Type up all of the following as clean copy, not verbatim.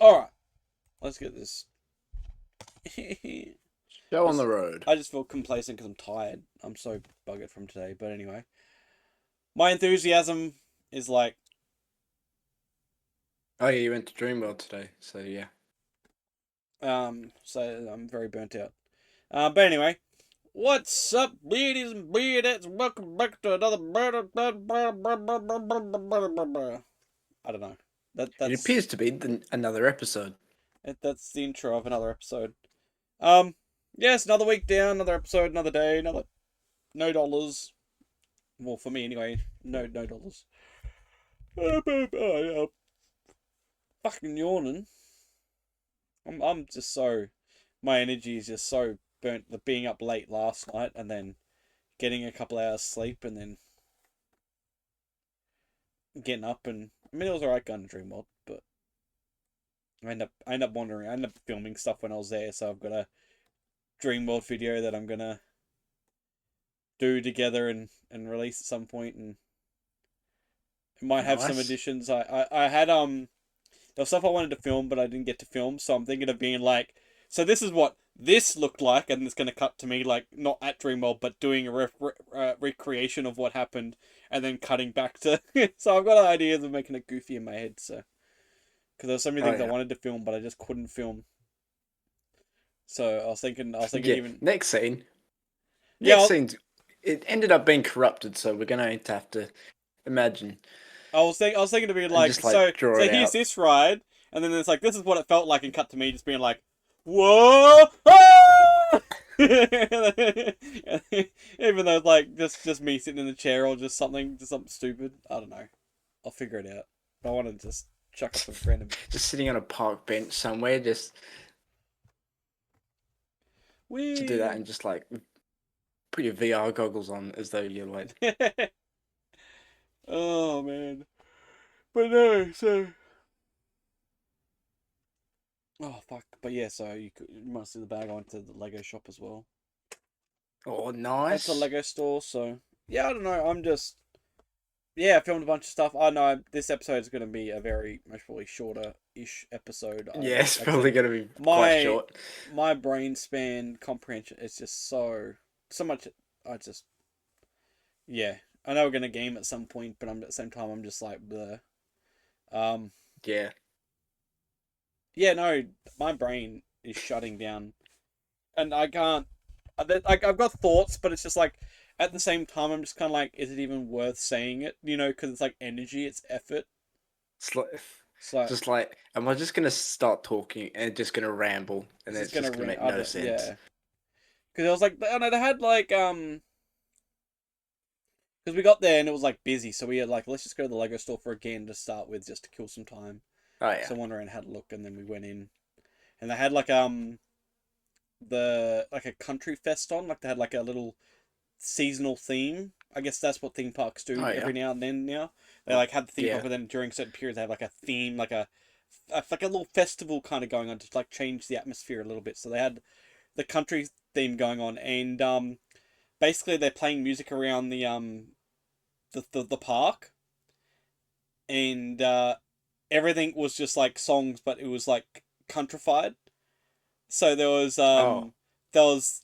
Alright, let's get this. Go on the road. I just feel complacent because I'm tired. I'm so buggered from today. But anyway, my enthusiasm is like, Oh yeah, you went to Dreamworld today, so yeah. so I'm very burnt out. But anyway, what's up, ladies and beardettes? Welcome back to another. I don't know. That It that's appears to be another episode. that's the intro of another episode. Um, yes, another week down, another episode, another day, another no dollars. Well, for me anyway, no dollars. Fucking yawning. I'm just so, my energy is just so burnt. The being up late last night and then getting a couple hours sleep and then getting up, and I mean it was alright going to Dreamworld, but I end up wandering. I end up filming stuff when I was there, so I've got a Dreamworld video that I'm gonna do together and release at some point, and it might have some Nice. additions. I had there was stuff I wanted to film, but I didn't get to film, so I'm thinking of being like, so this is what this looked like, and it's going to cut to me, like, not at Dreamworld, but doing a recreation of what happened, and then cutting back to... So I've got ideas of making it goofy in my head, so... Because there's so many Oh things I yeah. wanted to film, but I just couldn't film. So I was thinking Yeah. even... Next scene. Yeah, Next scene. It ended up being corrupted, so we're gonna have to imagine I was thinking to be and like, just like draw so it here's out. this ride, and then it's like, this is what it felt like, and cut to me just being like, whoa! Ah! Even though it's like just me sitting in the chair or just something stupid. I don't know. I'll figure it out. I want to just chuck up some random. Just sitting on a park bench somewhere, just to do that Wee. and just like put your VR goggles on as though you're like Oh man. But no, so oh fuck. But yeah, so you must see the bag. I went to the Lego shop as well. oh Went to the nice. Lego store, so yeah, I don't know. I'm just yeah, I filmed a bunch of stuff. I know this episode is going to be a very most probably shorter-ish episode. Yeah, it's Like I said, probably gonna be quite my short. my brain span comprehension is just so much. I just yeah. I know we're gonna game at some point, but I'm at the same time I'm just like the um Yeah. yeah, no, my brain is shutting down, and I can't. I've got thoughts, but it's just like at the same time I'm just kind of like, is it even worth saying it? You know, because it's like energy, it's effort. It's like, So just like, am I just gonna start talking and just gonna ramble and it's then just it's gonna just gonna ring. make I no don't, sense? yeah, because I was like, I know they had like because we got there and it was like busy, so we had like, let's just go to the Lego store for again to start with, just to kill some time. Oh yeah. So I went around, had a look, and then we went in, and they had like the like a country fest on, like they had like a little seasonal theme. I guess that's what theme parks do Oh every yeah. now and then. Now they Oh like have the theme park, yeah. but then during certain periods they have like a theme, like a little festival kind of going on to like change the atmosphere a little bit. So they had the country theme going on, and basically they're playing music around the park, and everything was just like songs, but it was like countrified. So Oh. there was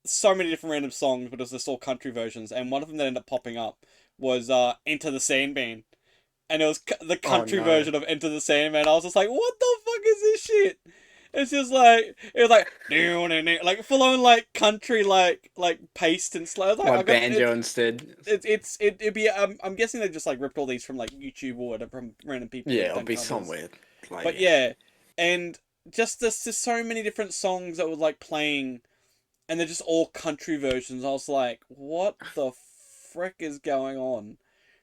so many different random songs, but it was just all country versions. And one of them that ended up popping up was Enter the Sandman, and it was the Oh country no. version of Enter the Sandman. I was just like, what the fuck is this shit? It's just like it was like full on like country like paced and slow. Like I Like got banjo instead. it'd be I'm guessing they just like ripped all these from like YouTube or whatever from random people Yeah, who've it'll done be covers. somewhere. Like But yeah. yeah, and just there's just so many different songs that were like playing, and they're just all country versions. I was like, what the frick is going on?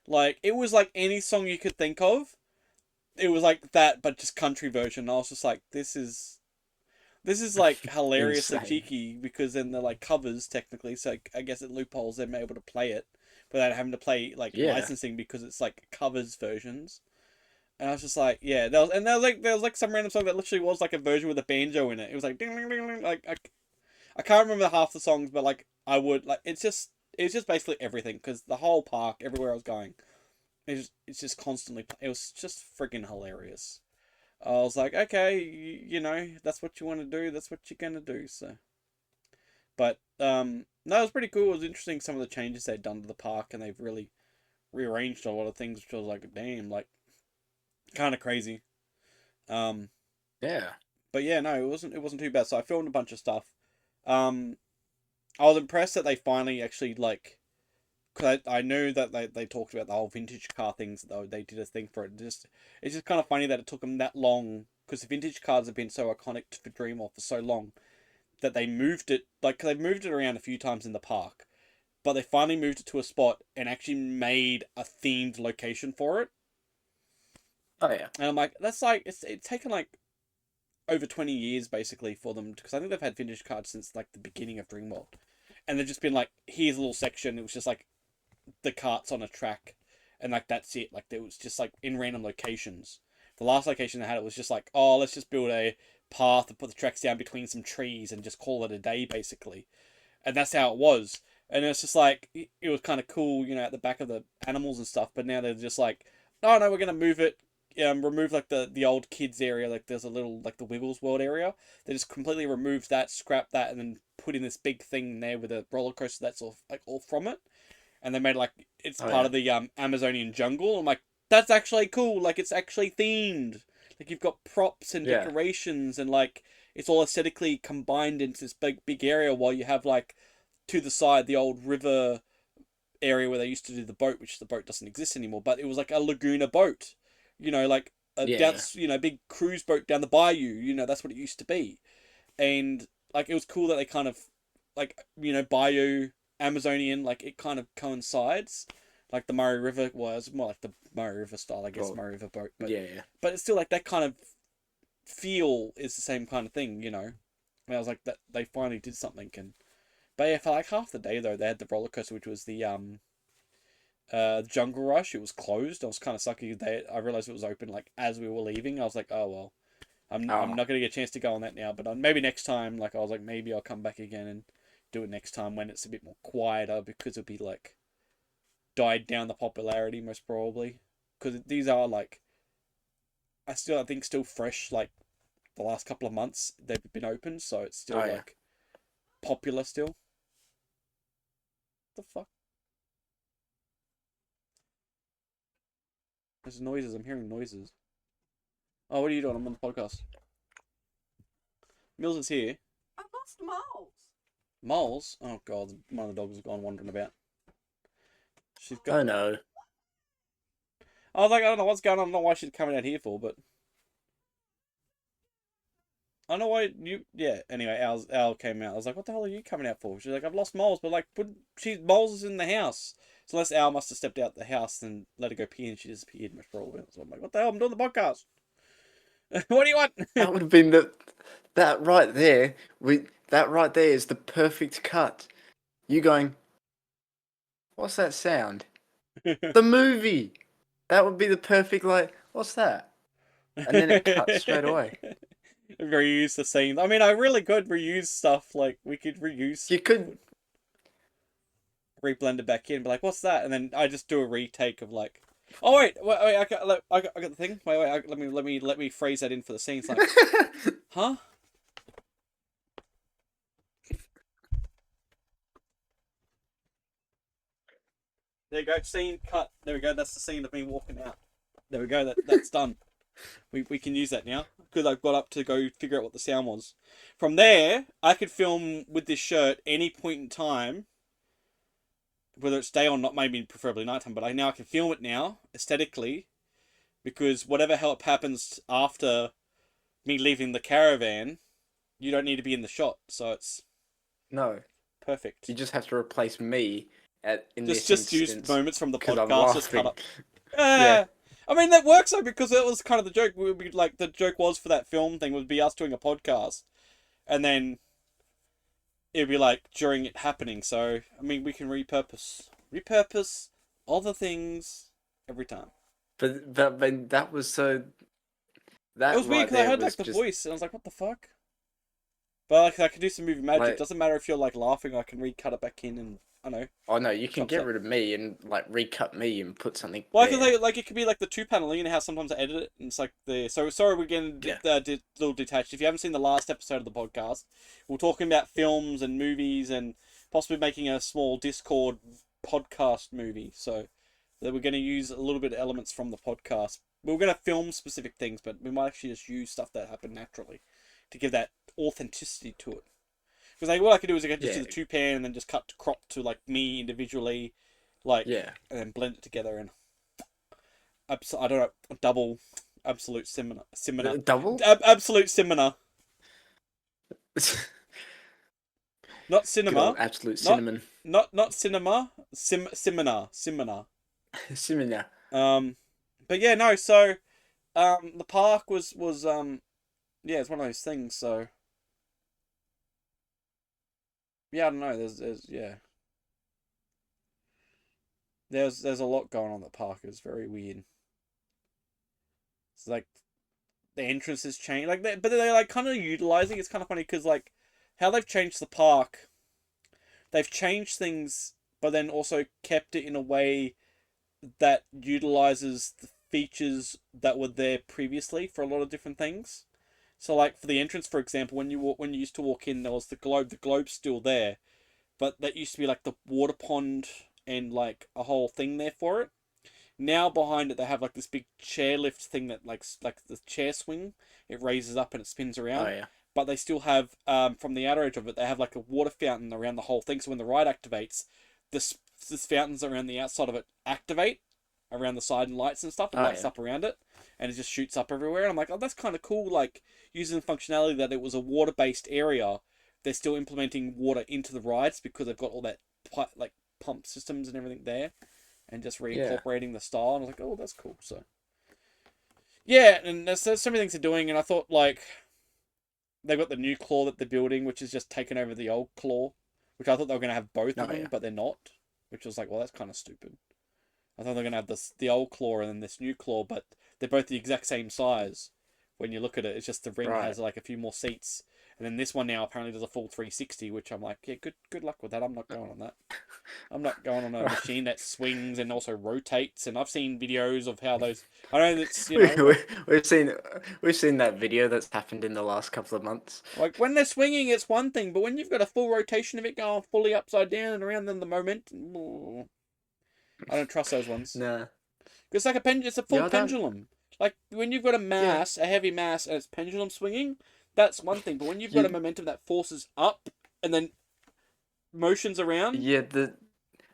Like it was like any song you could think of. It was like that, but just country version. I was just like, this is like hilariously Insane. cheeky because then they're like covers technically. So I guess it loopholes them able to play it without having to play like Yeah. licensing because it's like covers versions. And I was just like, yeah, there was like some random song that literally was like a version with a banjo in it. It was like ding ding ding ding. Like I can't remember half the songs, but like I would like it's just basically everything because the whole park everywhere I was going, it's just constantly it was just freaking hilarious. I was like, okay, you know, that's what you want to do. That's what you're gonna do. So, but no, it was pretty cool. It was interesting some of the changes they'd done to the park, and they've really rearranged a lot of things, which I was like, damn, like kind of crazy. Um, Yeah. but yeah, no, it wasn't too bad. So I filmed a bunch of stuff. Um, I was impressed that they finally actually like. Cause I knew that they talked about the whole vintage car things, though they did a thing for it. It's just kind of funny that it took them that long, because the vintage cars have been so iconic for Dreamwall for so long that they moved it, like, 'cause they've moved it around a few times in the park, but they finally moved it to a spot and actually made a themed location for it. Oh yeah. And I'm like, that's like it's taken like over 20 years basically for them, because I think they've had vintage cars since like the beginning of Dreamworld, and they've just been like, here's a little section. It was just like the carts on a track, and like that's it. Like it was just like in random locations. The last location they had, it was just like, oh, let's just build a path and put the tracks down between some trees and just call it a day basically. And that's how it was. And it's just like it was kind of cool, you know, at the back of the animals and stuff. But now they're just like, oh no, we're gonna move it. Remove like the old kids area. Like there's a little like the Wiggles World area. They just completely removed that, scrapped that, and then put in this big thing there with a roller coaster that's all from it. And they made like it's Oh part yeah. of the Amazonian jungle. I'm like, that's actually cool. Like it's actually themed. Like you've got props and Yeah. decorations, and like it's all aesthetically combined into this big area. While you have like to the side the old river area where they used to do the boat, which the boat doesn't exist anymore. But it was like a Laguna boat, you know, like a down, Yeah. you know, big cruise boat down the bayou. You know, that's what it used to be. And like it was cool that they kind of like, you know, bayou Amazonian, like it kind of coincides. Like the Murray River was more like the Murray River style, I guess, Well, Murray River boat, but yeah. Yeah. it's still like that kind of feel is the same kind of thing, you know. And I was like, that they finally did something. And but yeah, for like half the day though, they had the roller coaster, which was the Jungle Rush. It was closed. I was kind of sucky. I realized it was open like as we were leaving. I was like, oh well, I'm Oh. not gonna get a chance to go on that now. But maybe next time. Like I was like, maybe I'll come back again and do it next time when it's a bit more quieter, because it'll be like died down the popularity most probably, because these are like I think still fresh, like the last couple of months they've been open, so it's Oh still yeah. like popular still. The fuck? There's noises. I'm hearing noises. Oh, what are you doing? I'm on the podcast. Mills is here. I've lost Miles. Moles? Oh god, one of the dogs has gone wandering about. She's got. Oh no. I was like, I don't know what's going on. I don't know why she's coming out here for, but I don't know why you. Yeah. Anyway, Al came out. I was like, what the hell are you coming out for? She's like, I've lost Moles, but like, Moles is in the house. So unless Al must have stepped out the house and let her go pee, and she disappeared, most probably. So I'm like, what the hell? I'm doing the podcast. What do you want? That would have been that right there. That right there is the perfect cut. You going, what's that sound? The movie. That would be the perfect, like, what's that? And then it cuts straight away. Reuse the scene. I mean, I really could reuse stuff. Like we could reuse, You could. reblend it back in, but like, what's that? And then I just do a retake of like, oh wait, I got the thing. Wait, let me phrase that in for the scene. It's like, huh? There you go. Scene cut. There we go. That's the scene of me walking out. There we go. That's done. We can use that now because I've got up to go figure out what the sound was. From there, I could film with this shirt any point in time, whether it's day or not, maybe preferably nighttime. But I can film it now aesthetically, because whatever help happens after me leaving the caravan, you don't need to be in the shot, so it's No. perfect. You just have to replace me in this Just use instance moments from the because I'm podcast, just cut laughing. up. Yeah. I mean that works though, because it was kind of the joke. We would be like, the joke was for that film thing would be us doing a podcast, and then it'd be like during it happening. So I mean, we can repurpose all the things every time. But that was so. It That was weird right because I there heard was like the just voice, and I was like, what the fuck? But like I could do some movie magic. like Doesn't matter if you're like laughing. I can recut it back in and I don't know, Oh no, you can chops get up. rid of me and like recut me and put something Well, I could there. like it could be like the two panel. You know how sometimes I edit it, and it's like the so sorry we're getting Yeah. little detached. If you haven't seen the last episode of the podcast, we're talking about films and movies and possibly making a small Discord podcast movie. So that we're going to use a little bit of elements from the podcast. We're going to film specific things, but we might actually just use stuff that happened naturally to give that authenticity to it. Because like what I could do is I could just do Yeah. the two pan and then just cut to crop to like me individually, like Yeah. and then blend it together and I don't know, double absolute Double? absolute seminar, not Good old cinema, absolute not cinnamon. not cinema, seminar. Cinnamon. Um, but yeah, no. So the park was yeah, it's one of those things. So yeah, I don't know. There's yeah, there's a lot going on at the park. It's very weird. It's like the entrances change, like but they're like kind of utilizing. It's kind of funny because like how they've changed the park. They've changed things, but then also kept it in a way that utilizes the features that were there previously for a lot of different things. So, like for the entrance, for example, when you used to walk in, there was the globe. The globe's still there, but that used to be like the water pond and like a whole thing there for it. Now behind it, they have like this big chairlift thing that like the chair swing. It raises up and it spins Oh around. yeah. But they still have from the outer edge of it, they have like a water fountain around the whole thing. So when the ride activates, this fountains around the outside of it activate around the side and lights and stuff. It Oh lights yeah. up around it, and it just shoots up everywhere. And I'm like, oh, that's kind of cool. Like using the functionality that it was a water based area, they're still implementing water into the rides because they've got all that like pump systems and everything there and just Yeah. reincorporating the style. And I was like, oh, that's cool. So yeah, and there's so many things they're doing, and I thought like they've got the new claw that they're building, which is just taken over the old claw, which I thought they were going to have both of Oh them, yeah. but they're not. Which was like, well, that's kind of stupid. I thought they're going to have the old claw and then this new claw, but they're both the exact same size. When you look at it, it's just the ring Right. has like a few more seats, and then this one now apparently does a full 360, which I'm like, yeah, good luck with that. I'm not going on that. I'm not going on a Right. machine that swings and also rotates. And I've seen videos of how those. I know that's We, we, we've seen that video that's happened in the last couple of months. like when they're swinging, it's one thing, but when you've got a full rotation of it going fully upside down and around, then the momentum. I don't trust those ones. Nah. It's like it's a full Yeah, I don't. pendulum. Like when you've got Yeah. a heavy mass, and it's pendulum swinging, that's one thing. But when you've got a You. momentum that forces up and then motions around, Yeah.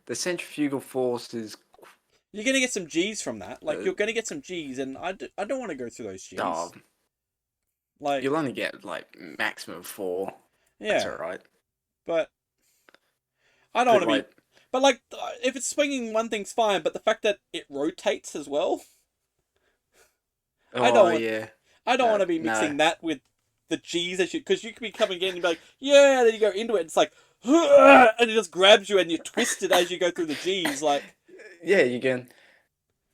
The centrifugal force is. you're gonna get some G's from that. Like Uh, you're gonna get some G's, and I don't want to go through those oh, G's. Like you'll only get like maximum four. That's yeah, alright. but I don't want But to be. like, But like if it's swinging, one thing's fine. But the fact that it rotates as well, I don't oh want. yeah. I don't want to be No. mixing that with the G's as you, because you could be coming in and be like, yeah, then you go into it, and it's like, and it just grabs you and you twist it as you go through the G's. Like, Yeah, you can.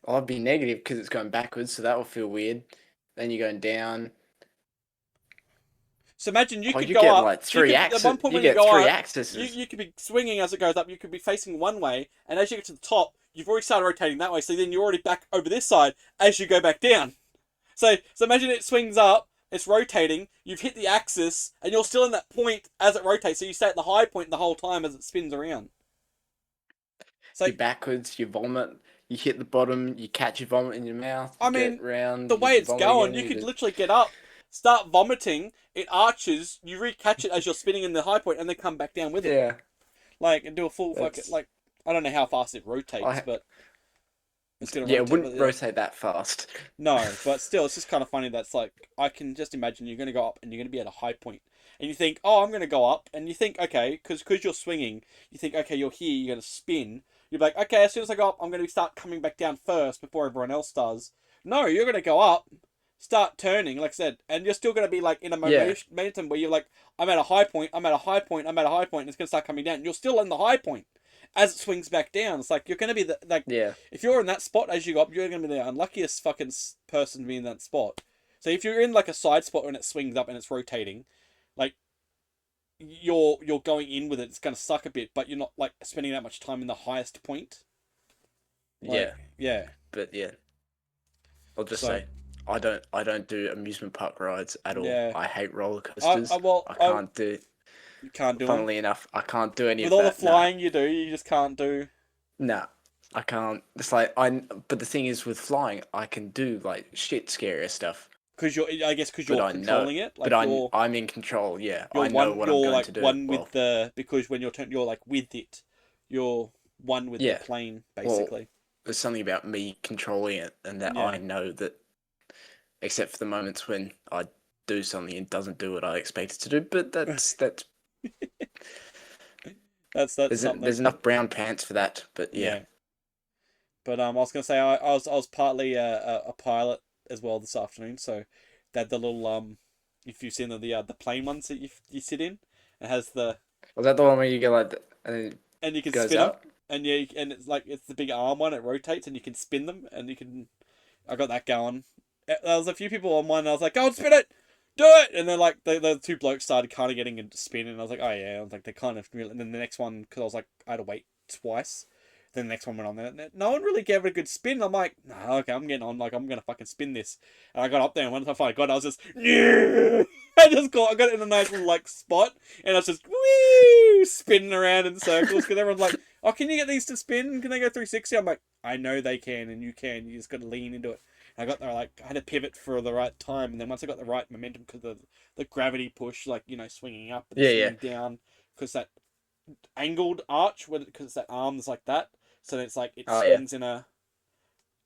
I'd be negative because it's going backwards, so that will feel weird. Then you're going down. so imagine you Oh, could you go get up. like You three could at axis. one point You when you get go three up, axes. you could be swinging as it goes up. You could be facing one way, and as you get to the top, you've already started rotating that way. So then you're already back over this side as you go back down. So imagine it swings up. It's rotating. You've hit the axis, and you're still in that point as it rotates. So you stay at the high point the whole time as it spins around. So You're backwards. You vomit. You hit the bottom. You catch your vomit in your mouth. I You get mean, round. the You way it's vomit going, again. you You could just. literally get up, start vomiting, it arches, you re-catch it as you're spinning in the high point, and then come back down with it. Yeah. Like, and do a full fucking, That's. like, I don't know how fast it rotates, I. but it's going to Yeah, it rotate. But wouldn't yeah. rotate that fast. No, but still, it's just kind of funny that's like, I can just imagine you're going to go up and you're going to be at a high point, and you think, oh, I'm going to go up, and you think, okay, because you're swinging, you think, okay, you're here, you're going to spin. You're like, okay, as soon as I go up, I'm going to start coming back down first before everyone else does. No, you're going to go up, start turning, like I said, and you're still going to be like in a Yeah. momentum where you're like, I'm at a high point, I'm at a high point, I'm at a high point, and it's going to start coming down. You're still in the high point as it swings back down. It's like you're going to be like, Yeah. if you're in that spot as you go up, you're going to be the unluckiest fucking person to be in that spot. So if you're in like a side spot and it swings up and it's rotating, like you're going in with it. It's gonna suck a bit, but you're not like spending that much time in the highest point. Yeah, Like, yeah. but yeah, I'll just So say I don't do amusement park rides at all. yeah, I hate roller I coasters. well I I can't do. you can't do them Funnily enough, I can't do any with of all the that. Nah, flying you do. You just can't do nah, I can't. It's like I. But the thing is, with flying, I can do like shit scarier stuff. because you're. I guess because But you're I know, controlling it. but Like I'm in control. Yeah, you're I know one. what I'm You're going like to do. one Well, with the because when you're like with it, you're one with the yeah. plane Well, basically. there's something about me controlling it, and that I Yeah, know that, except for the moments when I do something and doesn't do what I expect it to do. But that's that's something. there's enough brown pants for that. But yeah, Yeah. But I was gonna say I was partly a pilot as well this afternoon, so they had the little if you've seen the plane ones that you sit in, it has the was that the one where you go like, and it and you can goes spin them, up? and yeah, and it's like it's the big arm one, it rotates, and you can spin them, and you can. I got that going. There was a few people on mine, and I was like, "Go and spin it, do it!" And then like the two blokes started kind of getting into spin, and I was like, "Oh yeah," I was like, "They kind of," and then the next one because I was like, I had to wait twice. Then the next one went on there. No one really gave it a good spin. I'm like, nah, okay, I'm getting on. Like, I'm gonna fucking spin this. And I got up there, and once I finally got it, I was just, yeah! I got it in a nice little like spot, and I was just, woo, spinning around in circles because everyone's like, oh, can you get these to spin? Can they go 360? I'm like, I know they can, and you can. You just got to lean into it. And I got there, like, I had to pivot for the right time, and then once I got the right momentum, because the gravity push, like, swinging up and Yeah, yeah. swinging down, because that angled arch, because it's that arms like that, so it's like it Oh yeah. swings in an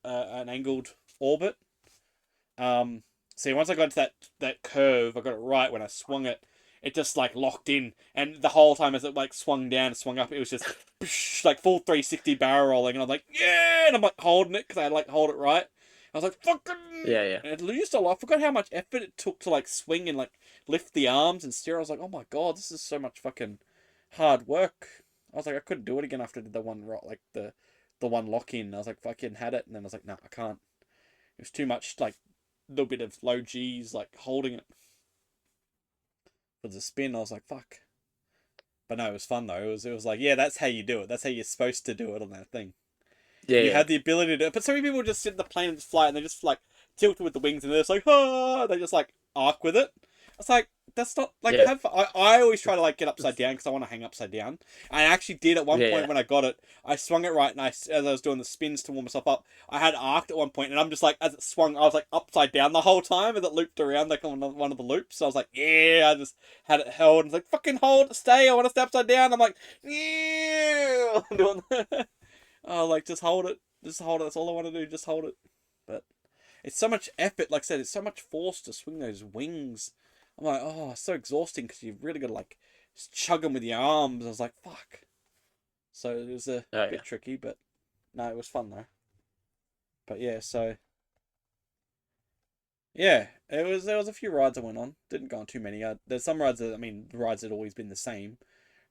angled orbit. Um, See, once I got to that curve, I got it right when I swung it. It just like locked in, and the whole time as it like swung down and swung up, it was just like full 360 barrel rolling, and I'm like, yeah, and I'm like holding it because I like hold it right. I was like, fucking, Yeah, yeah. and it used a lot. I forgot how much effort it took to like swing and like lift the arms and steer. I was like, oh my god, this is so much fucking hard work. I was like, I couldn't do it again after I did the one like the one lock in. I was like, fucking had it, and then I was like, no, I can't. It was too much like little bit of low G's like holding it for the spin. I was like, fuck. But no, it was fun though. It was like, yeah, that's how you do it. That's how you're supposed to do it on that thing. Yeah, You yeah. have the ability to do it. But so many people just sit in the plane and just fly, and they just like tilt with the wings, and they're just like, ah, they just like arc with it. It's like that's not like Yeah. have. I always try to like get upside down because I want to hang upside down. I actually did at one Yeah, point yeah. when I got it. I swung it right, and as I was doing the spins to warm myself up, I had arced at one point, and I'm just like as it swung, I was like upside down the whole time as it looped around like on one of the loops. So I was like, yeah, I just had it held, and it's like fucking hold, stay. I want to stay upside down. I'm like, yeah, doing. Oh, like just hold it. Just hold it. That's all I want to do. Just hold it. But it's so much effort. Like I said, it's so much force to swing those wings. I'm like, oh, it's so exhausting because you've really got to like just chug them with your arms. I was like, fuck. So it was a Oh bit yeah. tricky, but no, it was fun though. But yeah, so yeah, it was. There was a few rides I went on. Didn't go on too many. There's some rides that the rides had always been the same.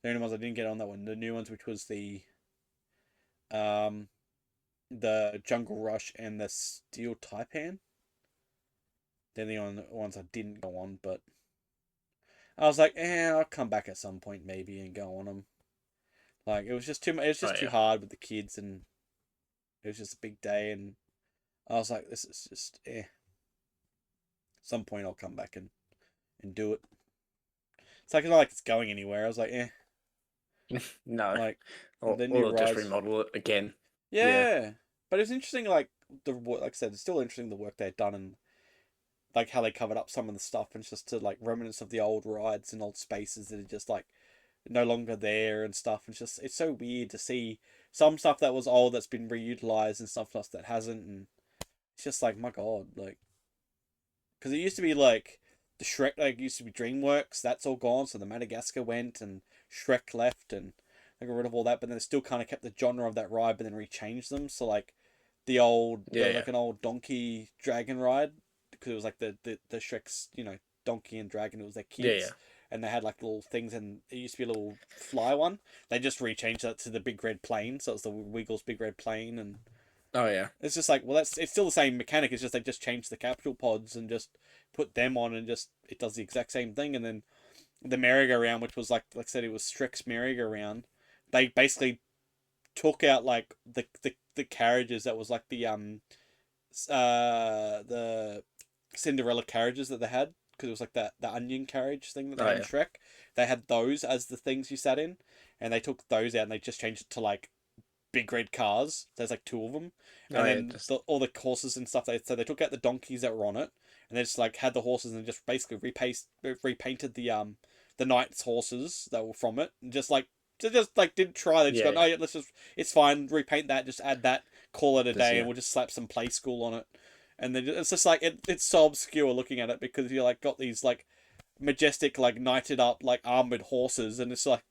The only ones I didn't get on that one, the new ones, which was um the Jungle Rush and the Steel Taipan. They're the only ones I didn't go on, but I was like, I'll come back at some point maybe and go on them. Like it was just too much. It was Oh just too yeah. hard with the kids, and it was just a big day, and I was like, this is just Some point I'll come back and do it. It's not like it's going anywhere. I was like, No. like the new Or just rides. remodel it again. Yeah. Yeah, but it's interesting. Like I said, it's still interesting the work they've done and like how they covered up some of the stuff, and it's just to like remnants of the old rides and old spaces that are just like no longer there and stuff. It's so weird to see some stuff that was old that's been reutilized and stuff else that hasn't, and it's just like my god, like because it used to be like the Shrek, like used to be DreamWorks, that's all gone. So the Madagascar went and Shrek left, and they got rid of all that, but then they still kind of kept the genre of that ride, but then rechanged them. So like Yeah, yeah. like an old donkey dragon ride because it was like the Shrek's donkey and dragon. It was their Yeah, yeah. kids, and they had like little things, and it used to be a little fly one. They just rechanged that to the big red plane, so it's the Wiggles big red plane, and Oh yeah. it's just like, well, it's still the same mechanic. It's just they just changed the capsule pods and just put them on, and just it does the exact same thing. And then the merry-go-round, which was like I said, it was Strick's merry-go-round. They basically took out like the carriages that was like the Cinderella carriages that they had, because it was like the onion carriage thing that they Oh had in yeah. Shrek. They had those as the things you sat in, and they took those out and they just changed it to like big red cars. There's like two of them, Oh and yeah. then Just all the horses and stuff. They took out the donkeys that were on it, and they just like had the horses and just basically repainted the knight's horses that were from it, and just like didn't try. They just got, yeah. oh yeah, let's just, it's fine, repaint that, just add that, call it a Just day, and yeah. we'll just slap some play school on it. And then it's just like it's so obscure looking at it, because you like got these like majestic, like knighted up, like armored horses, and it's like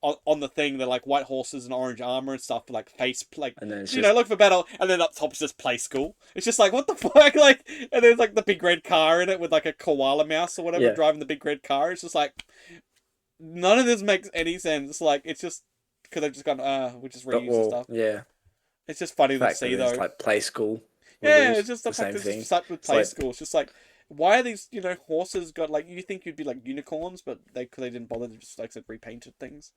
on the thing they're like white horses and orange armor and stuff, like face like, And then it's you know, just look for battle, and then up top's just play school. It's just like, what the fuck, like, and there's like the big red car in it with like a koala mouse or whatever yeah. driving the big red car. It's just like none of this makes any sense. Like, it's just because they've just gone, we just But reuse the well, stuff. yeah. It's just The funny to fact that see there's though. like play school Yeah, it's rules, just the the fact same that it's just thing. stuck with It's play like school. It's just like, why are these, you know, horses got like, you think you'd be like unicorns, but they didn't bother to just like said repainted things.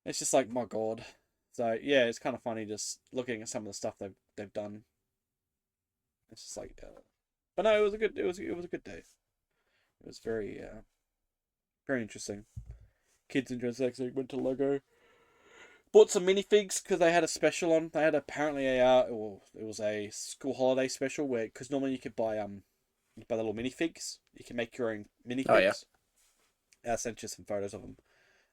It's just like, my god. So yeah, it's kind of funny just looking at some of the stuff they've done. It's just like, but no, it was a good day. It was very interesting. Kids enjoyed sex. So went to Lego. Bought some minifigs because they had a special on. They had apparently well, it was a school holiday special where, because normally you buy the little minifigs. You can make your own oh yeah. minifigs. I sent you some photos of them.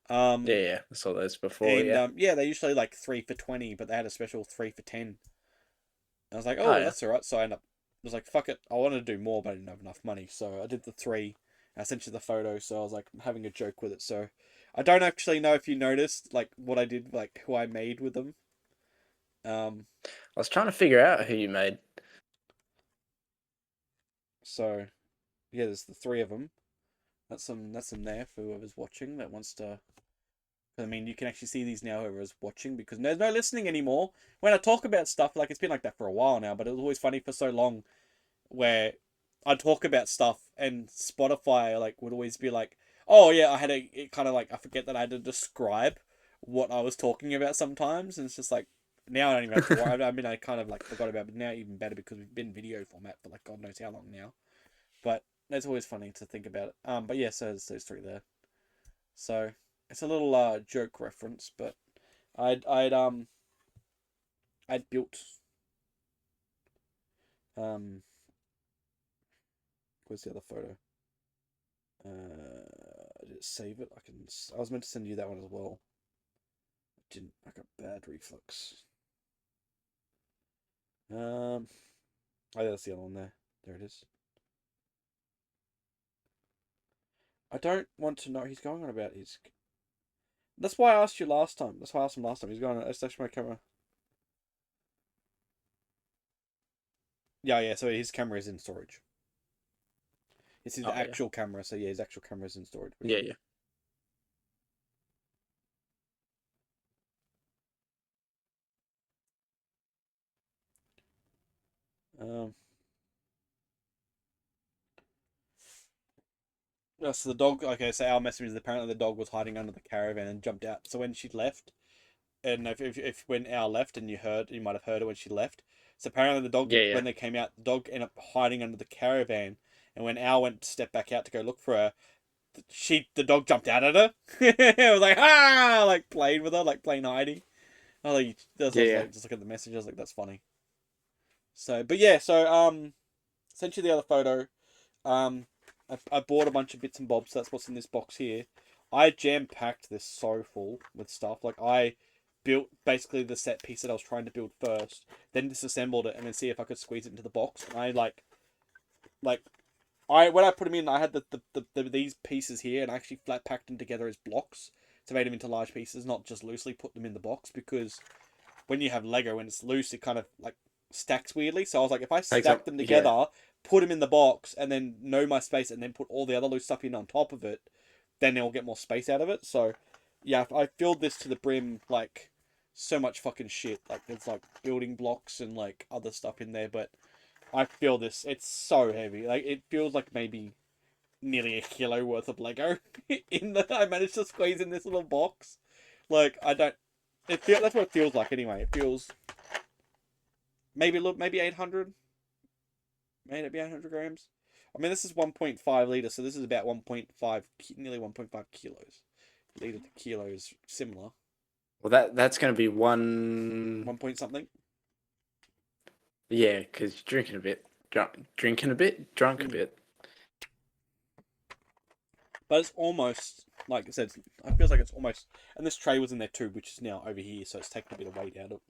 Yeah, yeah. I saw those before, And yeah. yeah, they're usually like 3 for 20, but they had a special 3 for 10. I was like, Oh oh, yeah. that's alright. So I was like, fuck it. I wanted to do more, but I didn't have enough money. So I did the three. I sent you the photo, so I was like having a joke with it. So I don't actually know if you noticed like what I did, like who I made with them. Um, I was trying to figure out who you made. so yeah, there's the three of them. That's some there for whoever's watching that wants to. I mean, you can actually see these now, whoever's watching, because there's no listening anymore. When I talk about stuff, like it's been like that for a while now, but it was always funny for so long where I'd talk about stuff and Spotify like would always be like, oh yeah, I had it kind of like, I forget that I had to describe what I was talking about sometimes, and it's just like now I don't even have to worry. I mean, I kind of like forgot about it, but now even better because we've been video format for like God knows how long now. But it's always funny to think about it. But yeah, so there's those three there. So it's a little joke reference, but I'd I'd built um where's the other photo? I did save it. I was meant to send you that one as well. I didn't. I got bad reflux. Oh yeah, that's the other one there. There it is. I don't want to know. He's going on about his. That's why I asked you last time. That's why I asked him last time. He's going on. That's my camera. Yeah, yeah. So his camera is in storage. It's his Oh yeah. actual camera. So yeah, his actual camera is in storage. Yeah, yeah. Um. So the dog. Okay, so our message is apparently the dog was hiding under the caravan and jumped out. So when she left, and if when Al left and you might have heard her when she left. So apparently the dog, Yeah, when yeah. they came out, the dog ended up hiding under the caravan, and when Al went to step back out to go look for her, the dog jumped out at her. It was like, ah, like played with her, like playing hiding. I Yeah, was yeah. like, just look at the message. I was like, that's funny. So, but yeah, so sent you the other photo. Um, I bought a bunch of bits and bobs. So that's what's in this box here. I jam packed this so full with stuff. Like I built basically the set piece that I was trying to build first, then disassembled it, and then see if I could squeeze it into the box. And I like I when I put them in, I had these pieces here, and I actually flat packed them together as blocks to make them into large pieces, not just loosely put them in the box, because when you have Lego when it's loose, it kind of like stacks weirdly. So I was like, if I Takes stack up them yeah. together, put them in the box, and then know my space, and then put all the other loose stuff in on top of it, then they'll get more space out of it. So yeah, I filled this to the brim, like so much fucking shit. Like there's like building blocks and like other stuff in there, but I feel this. It's so heavy. Like it feels like maybe nearly a kilo worth of Lego I managed to squeeze in this little box. Like I don't. That's what it feels like anyway. It feels maybe 800, maybe 800 grams. I mean, this is 1.5 liters, so this is about 1.5, nearly 1.5 kilos. Liter to kilo is similar. Well, that's going to be one. 1 point something. Yeah, because drinking a bit, drinking a bit, drunk a bit. But it's almost, like I said, it feels like it's almost. And this tray was in there too, which is now over here, so it's taken a bit of weight out of it.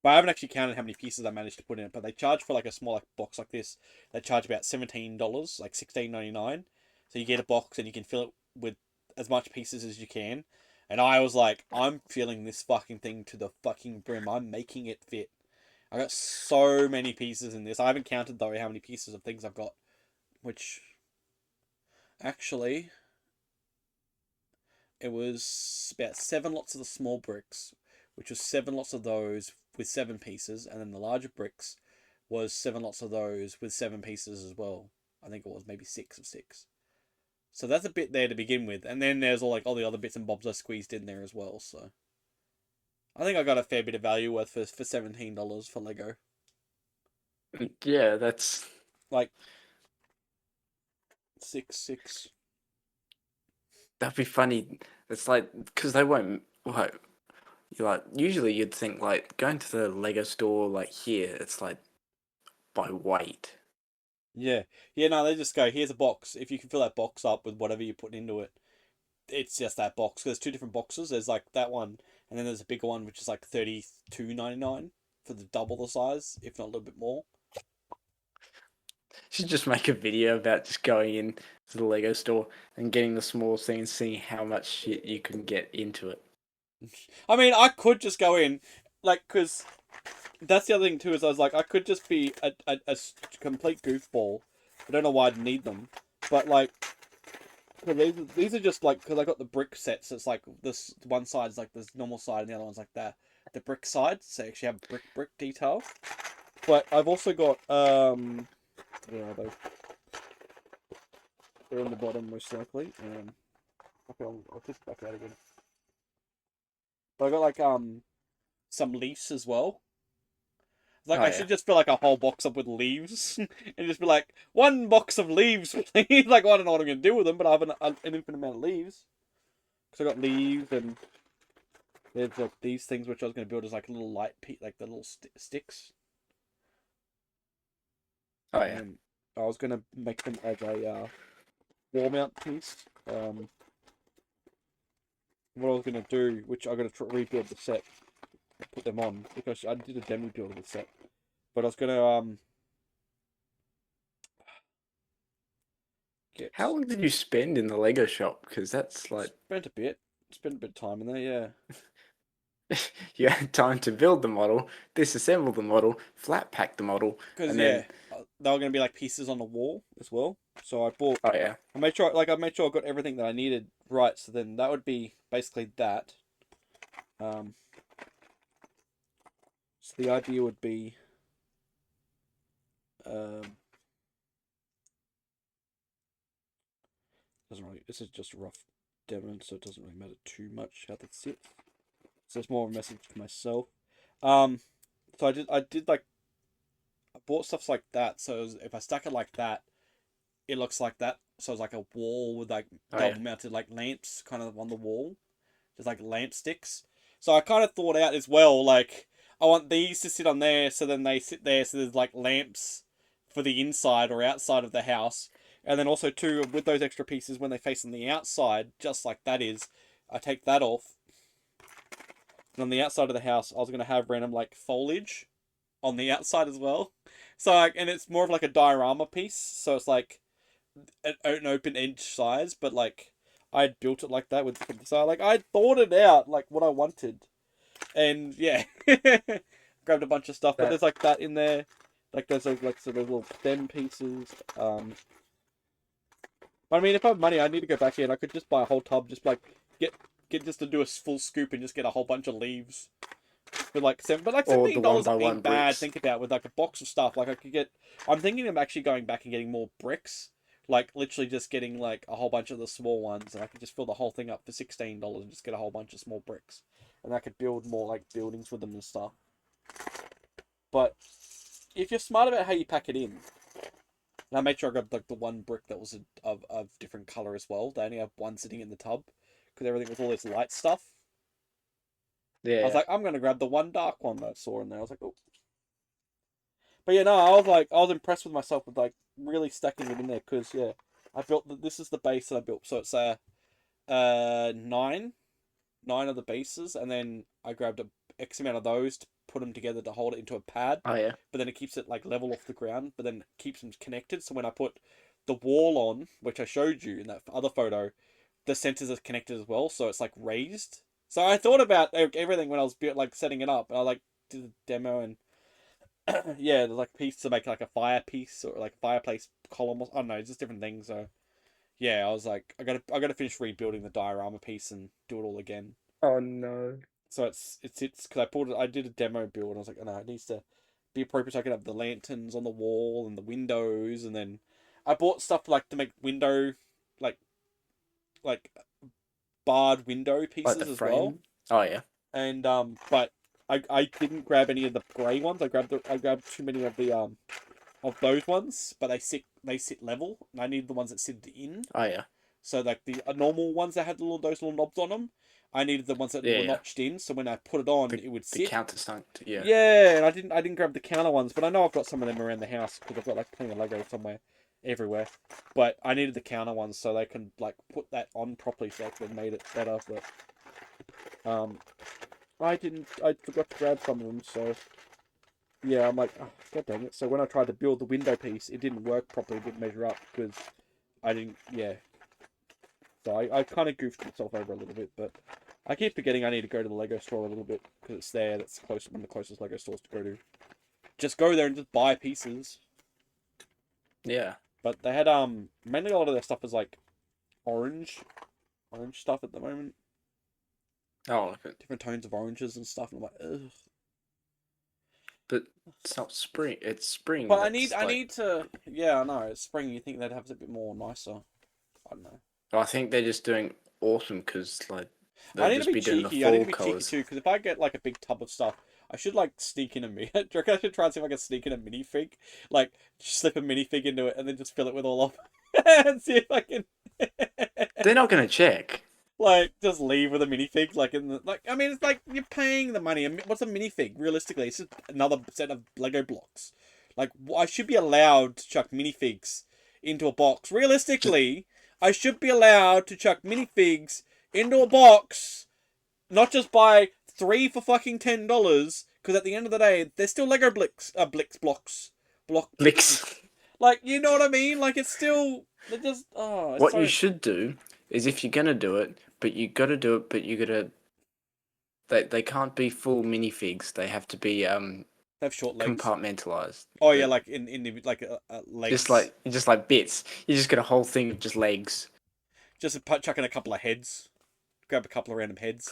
But I haven't actually counted how many pieces I managed to put in it. But they charge for like a small box like this. They charge about $17, like $16.99. So you get a box and you can fill it with as much pieces as you can. And I was like, I'm filling this fucking thing to the fucking brim. I'm making it fit. I got so many pieces in this. I haven't counted though how many pieces of things I've got. Which actually, it was about 7 lots of the small bricks, which was 7 lots of those with 7 pieces, and then the larger bricks was 7 lots of those with 7 pieces as well. I think it was maybe 6 of 6. So that's a bit there to begin with, and then there's all the other bits and bobs I squeezed in there as well. So I think I got a fair bit of value worth for $17 for Lego. Yeah, that's Like 6. that'd be funny. It's like because they won't. What you like? Usually, you'd think like going to the Lego store like here. It's like by weight. Yeah, yeah. No, they just go. Here's a box. If you can fill that box up with whatever you put into it, it's just that box. There's 2 different boxes. There's like that one, and then there's a bigger one which is like $32.99 for the double the size, if not a little bit more. Should just make a video about just going in to the Lego store and getting the small thing and seeing how much shit you can get into it. I mean, I could just go in, like, because that's the other thing too. Is I was like, I could just be a complete goofball. I don't know why I'd need them, but like, cause these are just like because I got the brick sets. It's like this one side's like this normal side, and the other one's like the brick side. So you actually have brick detail. But I've also got where are they? They're on the bottom most likely. Okay, I'll just back out again. But I got like some leaves as well. Like Oh I yeah. should just fill like a whole box up with leaves and just be like 1 box of leaves, please. Like I don't know what I'm gonna do with them, but I have an infinite amount of leaves. Because I got leaves and there's like these things which I was gonna build as like a little like the little sticks. Oh yeah. And I was gonna make them as a wall mount piece. What I was gonna do, which I'm gonna rebuild the set, put them on because I did a demo build of the set. But I was gonna get How long did you spend in the Lego shop? Because that's like spent a bit of time in there, yeah. you had time to build the model, disassemble the model, flat pack the model, Because and yeah, then they were gonna be like pieces on the wall as well. So oh yeah. I made sure I got everything that I needed right. So then that would be basically that. Um, so the idea would be um, doesn't really. This is just a rough demo, so it doesn't really matter too much how that sits. So it's more of a message for myself. Um, so I did like I bought stuff like that. So if I stack it like that, it looks like that. So it's like a wall with like Oh yeah. double mounted like lamps kind of on the wall, just like lamp sticks. So I kind of thought out as well, like I want these to sit on there, so then they sit there, so there's like lamps for the inside or outside of the house, and then also too with those extra pieces when they face on the outside, just like that is, I take that off. And on the outside of the house, I was gonna have random like foliage on the outside as well. So like, and it's more of like a diorama piece, so it's like an open edge size, but like I had built it like that with the side. Like I thought it out, like what I wanted, and yeah, grabbed a bunch of stuff. But That there's like that in there, like there's like sort of little stem pieces. But I mean, if I have money, I need to go back in. I could just buy a whole tub, just like get just to do a full scoop and just get a whole bunch of leaves. For like seven, but like or the one $17 by one ain't bad. bricks. Think about with like a box of stuff. Like I could get. I'm thinking of actually going back and getting more bricks, Like literally just getting like a whole bunch of the small ones, and I could just fill the whole thing up for $16 and just get a whole bunch of small bricks, and I could build more like buildings with them and stuff. But if you're smart about how you pack it in, and I made sure I grabbed like the one brick that was of different color as well. They only have one sitting in the tub because everything was all this light stuff. I was Yeah. like, I'm gonna grab the one dark one that I saw in there. I was like, oh. But yeah, no, I was impressed with myself with like really stacking it in there because yeah, I built this is the base that I built. So it's nine of the bases, and then I grabbed a X amount of those to put them together to hold it into a pad. Oh yeah. But then it keeps it like level off the ground, but then it keeps them connected. So when I put the wall on, which I showed you in that other photo, the centers are connected as well, so it's like raised. So I thought about everything when I was like setting it up, and I like did the demo, and yeah, there's like a piece to make like a fire piece or like a fireplace column. I don't know, just different things. So yeah, I was like, I gotta finish rebuilding the diorama piece and do it all again. Oh no. So it's because I did a demo build and I was like, oh no, it needs to be appropriate so I can have the lanterns on the wall and the windows, and then I bought stuff like to make window like like barred window Like the pieces as well. frame. Oh yeah. And but I didn't grab any of the grey ones. I grabbed too many of those ones, but they sit level, and I need the ones that sit in. Oh yeah. So like the normal ones that had those little knobs on them, I needed the ones that Yeah, were yeah. notched in. So when I put it on, The it would the sit. countersunk. Yeah. Yeah, and I didn't grab the counter ones, but I know I've got some of them around the house because I've got like plenty of Lego somewhere, everywhere. But I needed the counter ones so they can like put that on properly, so I could have made it better. But I didn't. I forgot to grab some of them, so yeah, I'm like, oh, god dang it. So when I tried to build the window piece, it didn't work properly. It didn't measure up because I didn't. Yeah, so I kind of goofed myself over a little bit, but I keep forgetting I need to go to the Lego store a little bit because it's there. That's close, one of the closest Lego stores to go to. Just go there and just buy pieces. Yeah. But they had mainly a lot of their stuff is like orange stuff at the moment. Oh, look at. Different tones of oranges and stuff. And I'm like, ugh. But it's not spring. It's spring. But That's I like. need to. Yeah, I know. It's spring. You think they'd have it a bit more nicer. I don't know. I think they're just doing autumn because like I they'll need to just be be doing the cheeky. I need to fall be cheeky colors. too, because if I get like a big tub of stuff, I should like sneak in a mini. Do you reckon I should try and see if I can sneak in a minifig? Like, slip a minifig into it and then just fill it with all of and see if I can. They're not gonna check. Like, just leave with a minifig, like in the like. I mean, it's like you're paying the money. What's a minifig? Realistically, it's just another set of Lego blocks. Like, I should be allowed to chuck minifigs into a box. Just Realistically, I should be allowed to chuck minifigs into a box, not just buy three for fucking $10. Because at the end of the day, they're still Lego blocks. licks. Like, you know what I mean? Like, it's still they're just it's What you so should do is if you're gonna do it, but you gotta do it, but you gotta. They can't be full minifigs. They have to be they have short legs. compartmentalized. Oh yeah, like in the like legs. Just like bits. You just get a whole thing of just legs. Just chuck in a couple of heads. Grab a couple of random heads,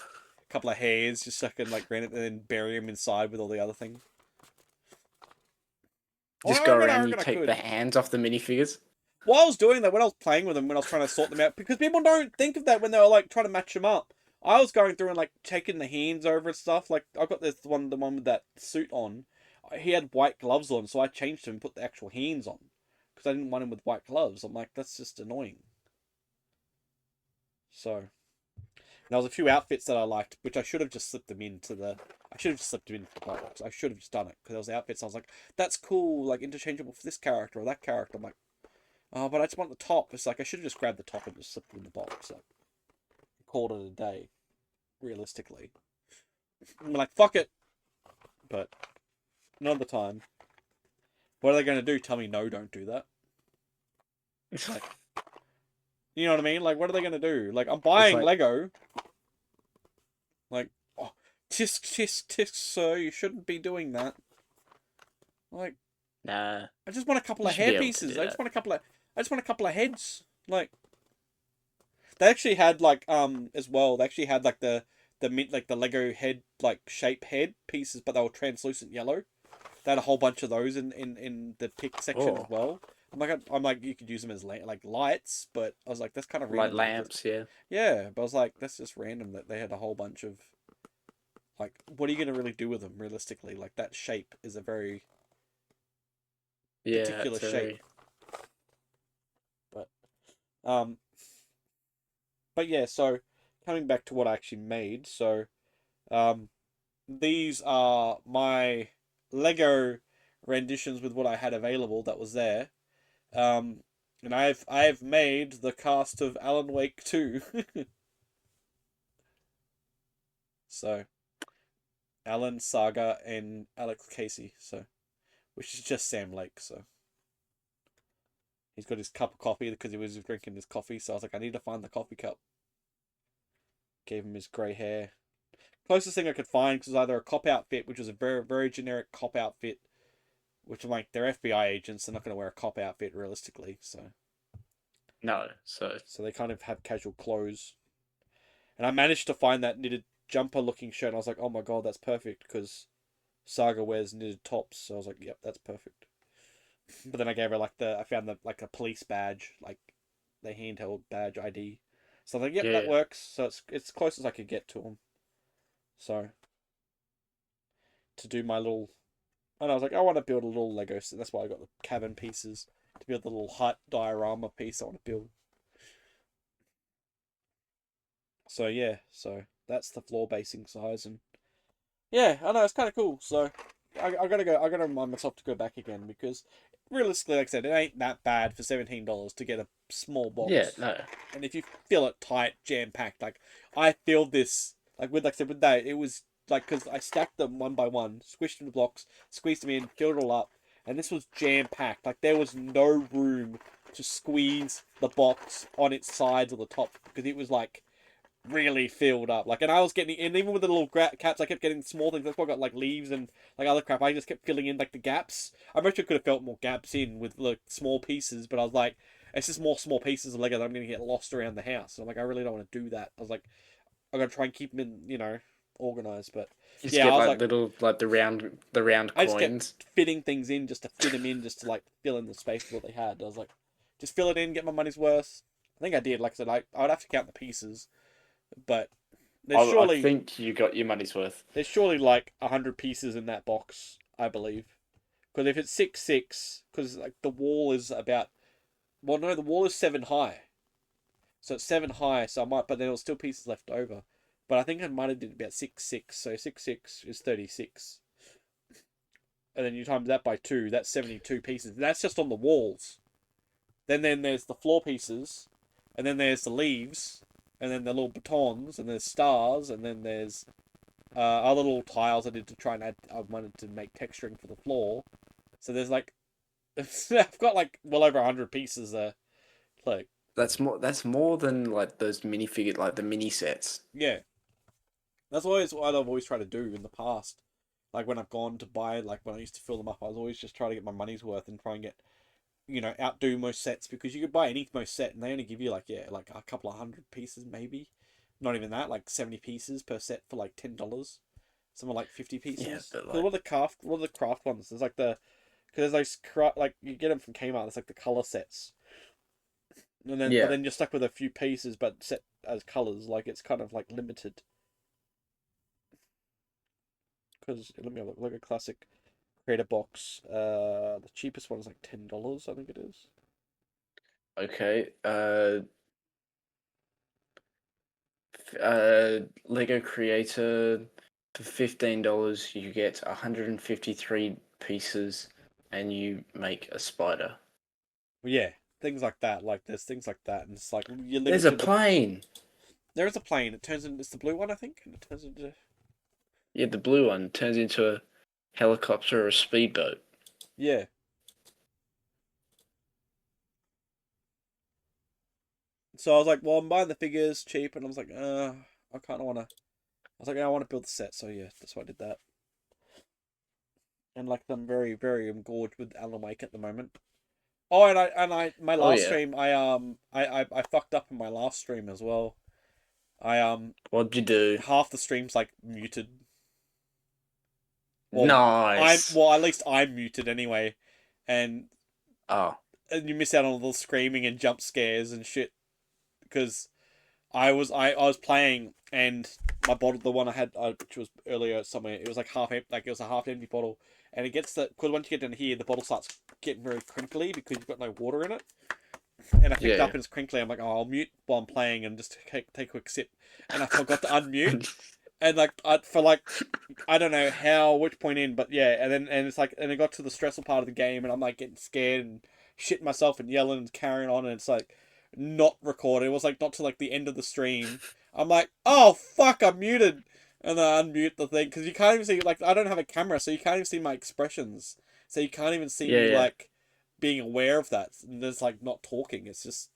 a couple of hairs, just chuck in like random, and then bury them inside with all the other things. Just go around and you take the hands off the minifigures. While I was doing that, when I was playing with them, when I was trying to sort them out, because people don't think of that when they were like trying to match them up. I was going through and like taking the hands over and stuff. Like I got the one with that suit on. He had white gloves on, so I changed him and put the actual hands on because I didn't want him with white gloves. I'm like, that's just annoying. So there was a few outfits that I liked, which I should have just slipped them into the. I should have just slipped them into the box. I should have just done it because there was outfits. I was like, that's cool, like interchangeable for this character or that character. I'm like, oh, but I just want the top. It's like I should have just grabbed the top and just slipped it in the box. Like, called it a day. Realistically, I'm like, fuck it. But another time. What are they going to do? Tell me no, don't do that. Like, you know what I mean? Like, what are they going to do? Like, I'm buying like... Lego. Like, oh, tisk, tisk, tisk, sir, you shouldn't be doing that. Like, Nah. I just want a couple of hair pieces. I just want a couple of heads. Like, they actually had like as well. They actually had like the like the Lego head like shape head pieces, but they were translucent yellow. They had a whole bunch of those in the pick section as well. I'm like, you could use them as like lights, but I was like, that's kind of Like random. That lamps, yeah. yeah, but I was like, that's just random that they had a whole bunch of like, what are you gonna really do with them realistically? Like that shape is a very Yeah, particular it's a shape, very but um, but yeah. So coming back to what I actually made, so um, these are my Lego renditions with what I had available that was there. Um, and I've made the cast of Alan Wake 2. So Alan, Saga, and Alex Casey. So which is just Sam Lake. So he's got his cup of coffee because he was drinking his coffee. So I was like, I need to find the coffee cup. Gave him his grey hair. Closest thing I could find was either a cop outfit, which was a very generic cop outfit, which I'm like, they're FBI agents. They're not going to wear a cop outfit realistically. no. So So they kind of have casual clothes. And I managed to find that knitted jumper looking shirt. And I was like, oh my god, that's perfect because Saga wears knitted tops. So I was like, yep, that's perfect. But then I gave her I found like a police badge, like the handheld badge ID. So I was like, yep, that yeah, works. So it's close as I could get to them. So to do my little, and I was like, I want to build a little Lego. So that's why I got the cabin pieces to build the little hut diorama piece I want to build. So yeah, so that's the floor basing size, and yeah, I know it's kind of cool. So I gotta go. I gotta remind myself to go back again because realistically, like I said, it ain't that bad for $17 to get a small yeah, box. no, And if you fill it tight, jam packed, like I filled this, like I said with that, it was like because I stacked them one by one, squished them to blocks, squeezed them in, filled it all up, and this was jam packed. Like there was no room to squeeze the box on its sides or the top because it was like really filled up. Like, and I was getting, and even with the little caps, I kept getting small things. That's why I got like leaves and like other crap. I just kept filling in like the gaps. I bet you could have felt more gaps in with like small pieces, but I was like, it's just more small pieces of Lego that I'm gonna get lost around the house. So I'm like, I really don't want to do that. I was like, I gotta try and keep them in, organized. But just yeah, I get was like like, little like the round I just kept coins. fitting things in just to fit them in, just to like fill in the space of what they had. I was like, just fill it in, get my money's worth. I think I did. Like I said, I would have to count the pieces, but there's I surely think you got your money's worth. there's surely like 100 pieces in that box, I believe. Because if it's 6'6", because like the wall is about, well, no, the wall is 7 high, so it's 7 high. So I might, but there was still pieces left over. But I think I might have did about 6'6", so 6'6" is 36, and then you times that by two, that's 72 pieces. That's just on the walls. Then there's the floor pieces, and then there's the leaves, and then the little batons, and there's stars, and then there's other little tiles I did to try and add. I wanted to make texturing for the floor. So there's like, I've got like well over 100 pieces there. Like, That's more than like those minifigure like the mini sets. yeah, that's always what I've always tried to do in the past. Like when I've gone to buy, like when I used to fill them up, I was always just trying to get my money's worth and try and get, outdo most sets because you could buy any most set and they only give you like, yeah, like a couple of 100 pieces maybe. Not even that, like 70 pieces per set for like $10. Some are like 50 Yeah, pieces. but Because like what are the craft ones? There's like because there's like you get them from Kmart. It's like the color sets, and then but yeah, then you're stuck with a few pieces, but set as colors. Like it's kind of like limited. Because let me have a look. Like a classic creator box. The cheapest one is like $10. I think it is. okay. Lego Creator for $15 you get 153 pieces and you make a spider. Well, yeah, things like that. Like there's things like that, and it's like you're There's a limited with. plane. There is a plane. It turns into it's the blue one, I think, and it turns into Yeah, the blue one turns into a helicopter or a speedboat. yeah. So I was like, well, I'm buying the figures cheap, and I was like, I kind of want to. I was like, I want to build the set, so yeah, that's why I did that. And like I'm very engorged with Alan Wake at the moment. Oh, and I my Oh last yeah. stream I fucked up in my last stream as well. I What'd you do? half the stream's like muted. Well, I'm Nice. well at least I'm muted anyway, and Oh. and you miss out on all the screaming and jump scares and shit because I was playing and my bottle, the one I had, which was earlier somewhere, it was like half empty, like it was a half empty bottle, and it gets the because once you get down here, the bottle starts getting very crinkly because you've got no water in it. And I picked it Yeah. up and it's crinkly. I'm like, oh, I'll mute while I'm playing and just take a quick sip, and I forgot to unmute, and like for like I don't know how which point in, but yeah, and it's like and it got to the stressful part of the game, and I'm like getting scared and shitting myself and yelling and carrying on, and it's like not recorded. It was like not to like the end of the stream. I'm like, oh fuck, I'm muted, and then I unmute the thing because you can't even see like I don't have a camera, so you can't even see my expressions, so you can't even see Yeah, me yeah. like being aware of that. And there's like not talking. It's just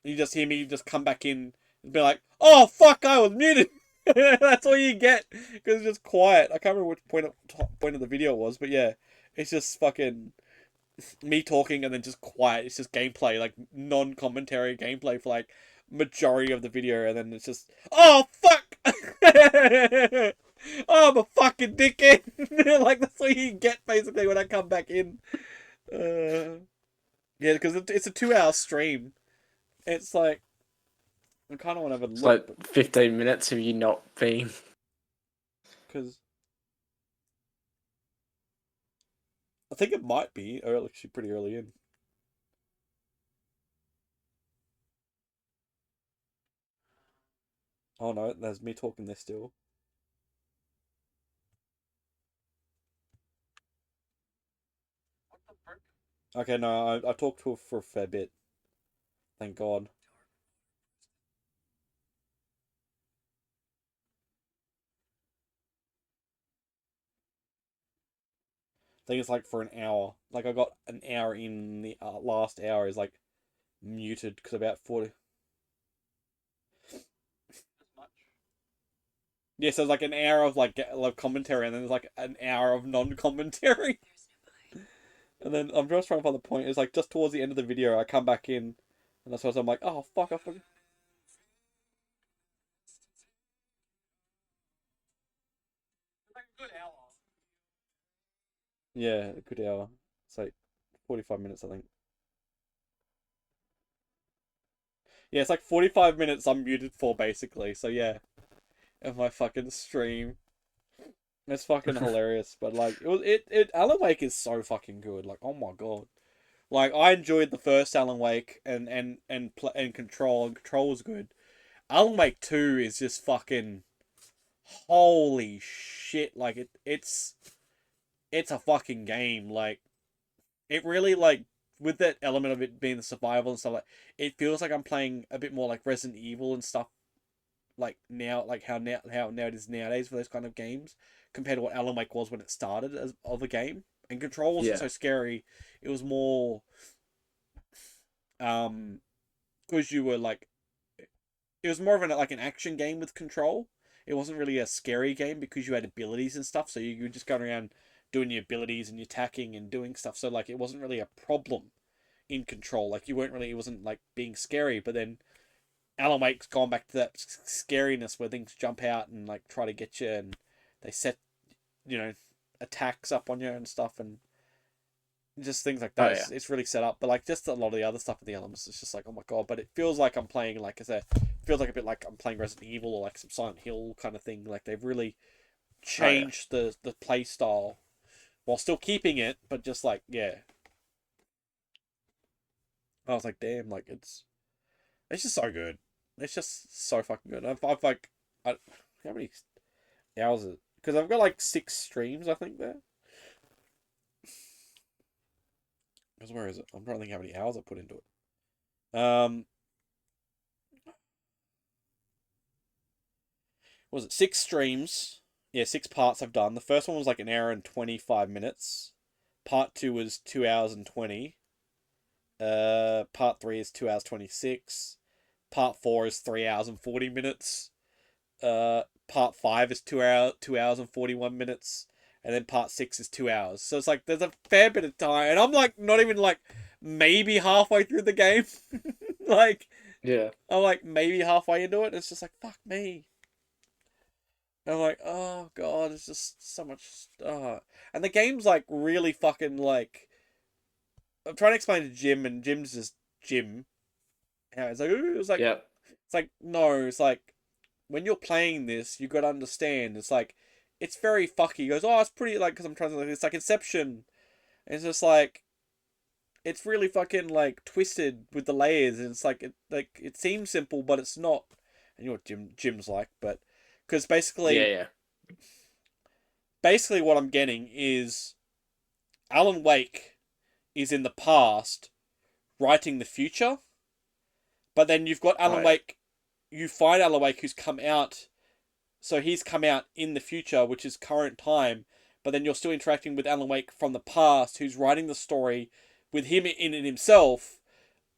you just hear me just come back in and be like, "Oh fuck, I was muted." That's all you get because it's just quiet. I can't remember which point of the video it was, but yeah, it's just fucking me talking and then just quiet. It's just gameplay, like non-commentary gameplay for like majority of the video, and then it's just, "Oh fuck." Oh, I'm a fucking dickhead. Like that's all you get basically when I come back in. Yeah, because it's a 2 hour stream. It's like I kind of want to have a It's look, like but 15 minutes of you not being. because I think it might be early, actually pretty early in. Oh no, there's me talking there still. Okay, no, I talked to her for a fair bit. Thank God. I think it's like for an hour. Like I got an hour in the last hour is like muted because about 40. Yeah, so it's like an hour of like commentary, and then there's like an hour of non-commentary. And then I'm just trying to find the point. It's like just towards the end of the video, I come back in, and that's why I'm like, oh fuck, I forgot. Yeah, a good hour. It's like 45 minutes, I think. Yeah, it's like 45 minutes I'm muted for, basically. So yeah, of my fucking stream. It's fucking hilarious, but like Alan Wake is so fucking good. Like, oh my god. Like I enjoyed the first Alan Wake and Control, and Control was good. Alan Wake 2 is just fucking holy shit. Like it's a fucking game. Like it really like with that element of it being the survival and stuff like it feels like I'm playing a bit more like Resident Evil and stuff like now like how it is nowadays for those kind of games compared to what Alan Wake was when it started as of a game. And Control wasn't Yeah. so scary. It was more um because you were like it was more of an action game with Control. It wasn't really a scary game because you had abilities and stuff, so you were just going around doing your abilities and your attacking and doing stuff. So like it wasn't really a problem in Control. Like you weren't really it wasn't like being scary, but then Alan Wake's gone back to that scariness where things jump out and like try to get you, and they set you know attacks up on you and stuff, and just things like Oh that. yeah. It's really set up, but like just a lot of the other stuff with the elements, it's just like oh my god. But it feels like I'm playing like I said, it feels like a bit like I'm playing Resident Evil or like some Silent Hill kind of thing. Like they've really Oh yeah. changed the play style while still keeping it, but just like yeah. I was like, damn, like it's just so good. It's just so fucking good. I've like, how many hours? Because I've got like 6 streams, I think there. Because where is it? I'm trying to think how many hours I put into it. Was it 6 streams? Yeah, 6 parts I've done. The first one was like an hour and 25 minutes. Part 2 was 2 hours and 20. Part 3 is 2 hours 26. Part 4 is 3 hours and 40 minutes. Part 5 is 2 hours and 41 minutes, and then part 6 is 2 hours. So it's like there's a fair bit of time, and I'm like not even like maybe halfway through the game. Like Yeah. I'm like maybe halfway into it. And it's just like fuck me. And I'm like oh god, it's just so much. And the game's like really fucking like I'm trying to explain to Jim, and Jim's just Jim. How it's like, ooh, Yep. it's like no, it's like when you're playing this, you got to understand. It's like it's very fucky. He goes, oh, it's pretty like because I'm trying to. It's like Inception. And it's just like it's really fucking like twisted with the layers, and it's like it seems simple, but it's not. And you know what Jim's like, but because Yeah, basically yeah. basically what I'm getting is Alan Wake is in the past writing the future, but then you've got Alan Right. Wake. You find Alan Wake who's come out, so he's come out in the future, which is current time. But then you're still interacting with Alan Wake from the past, who's writing the story with him in it himself.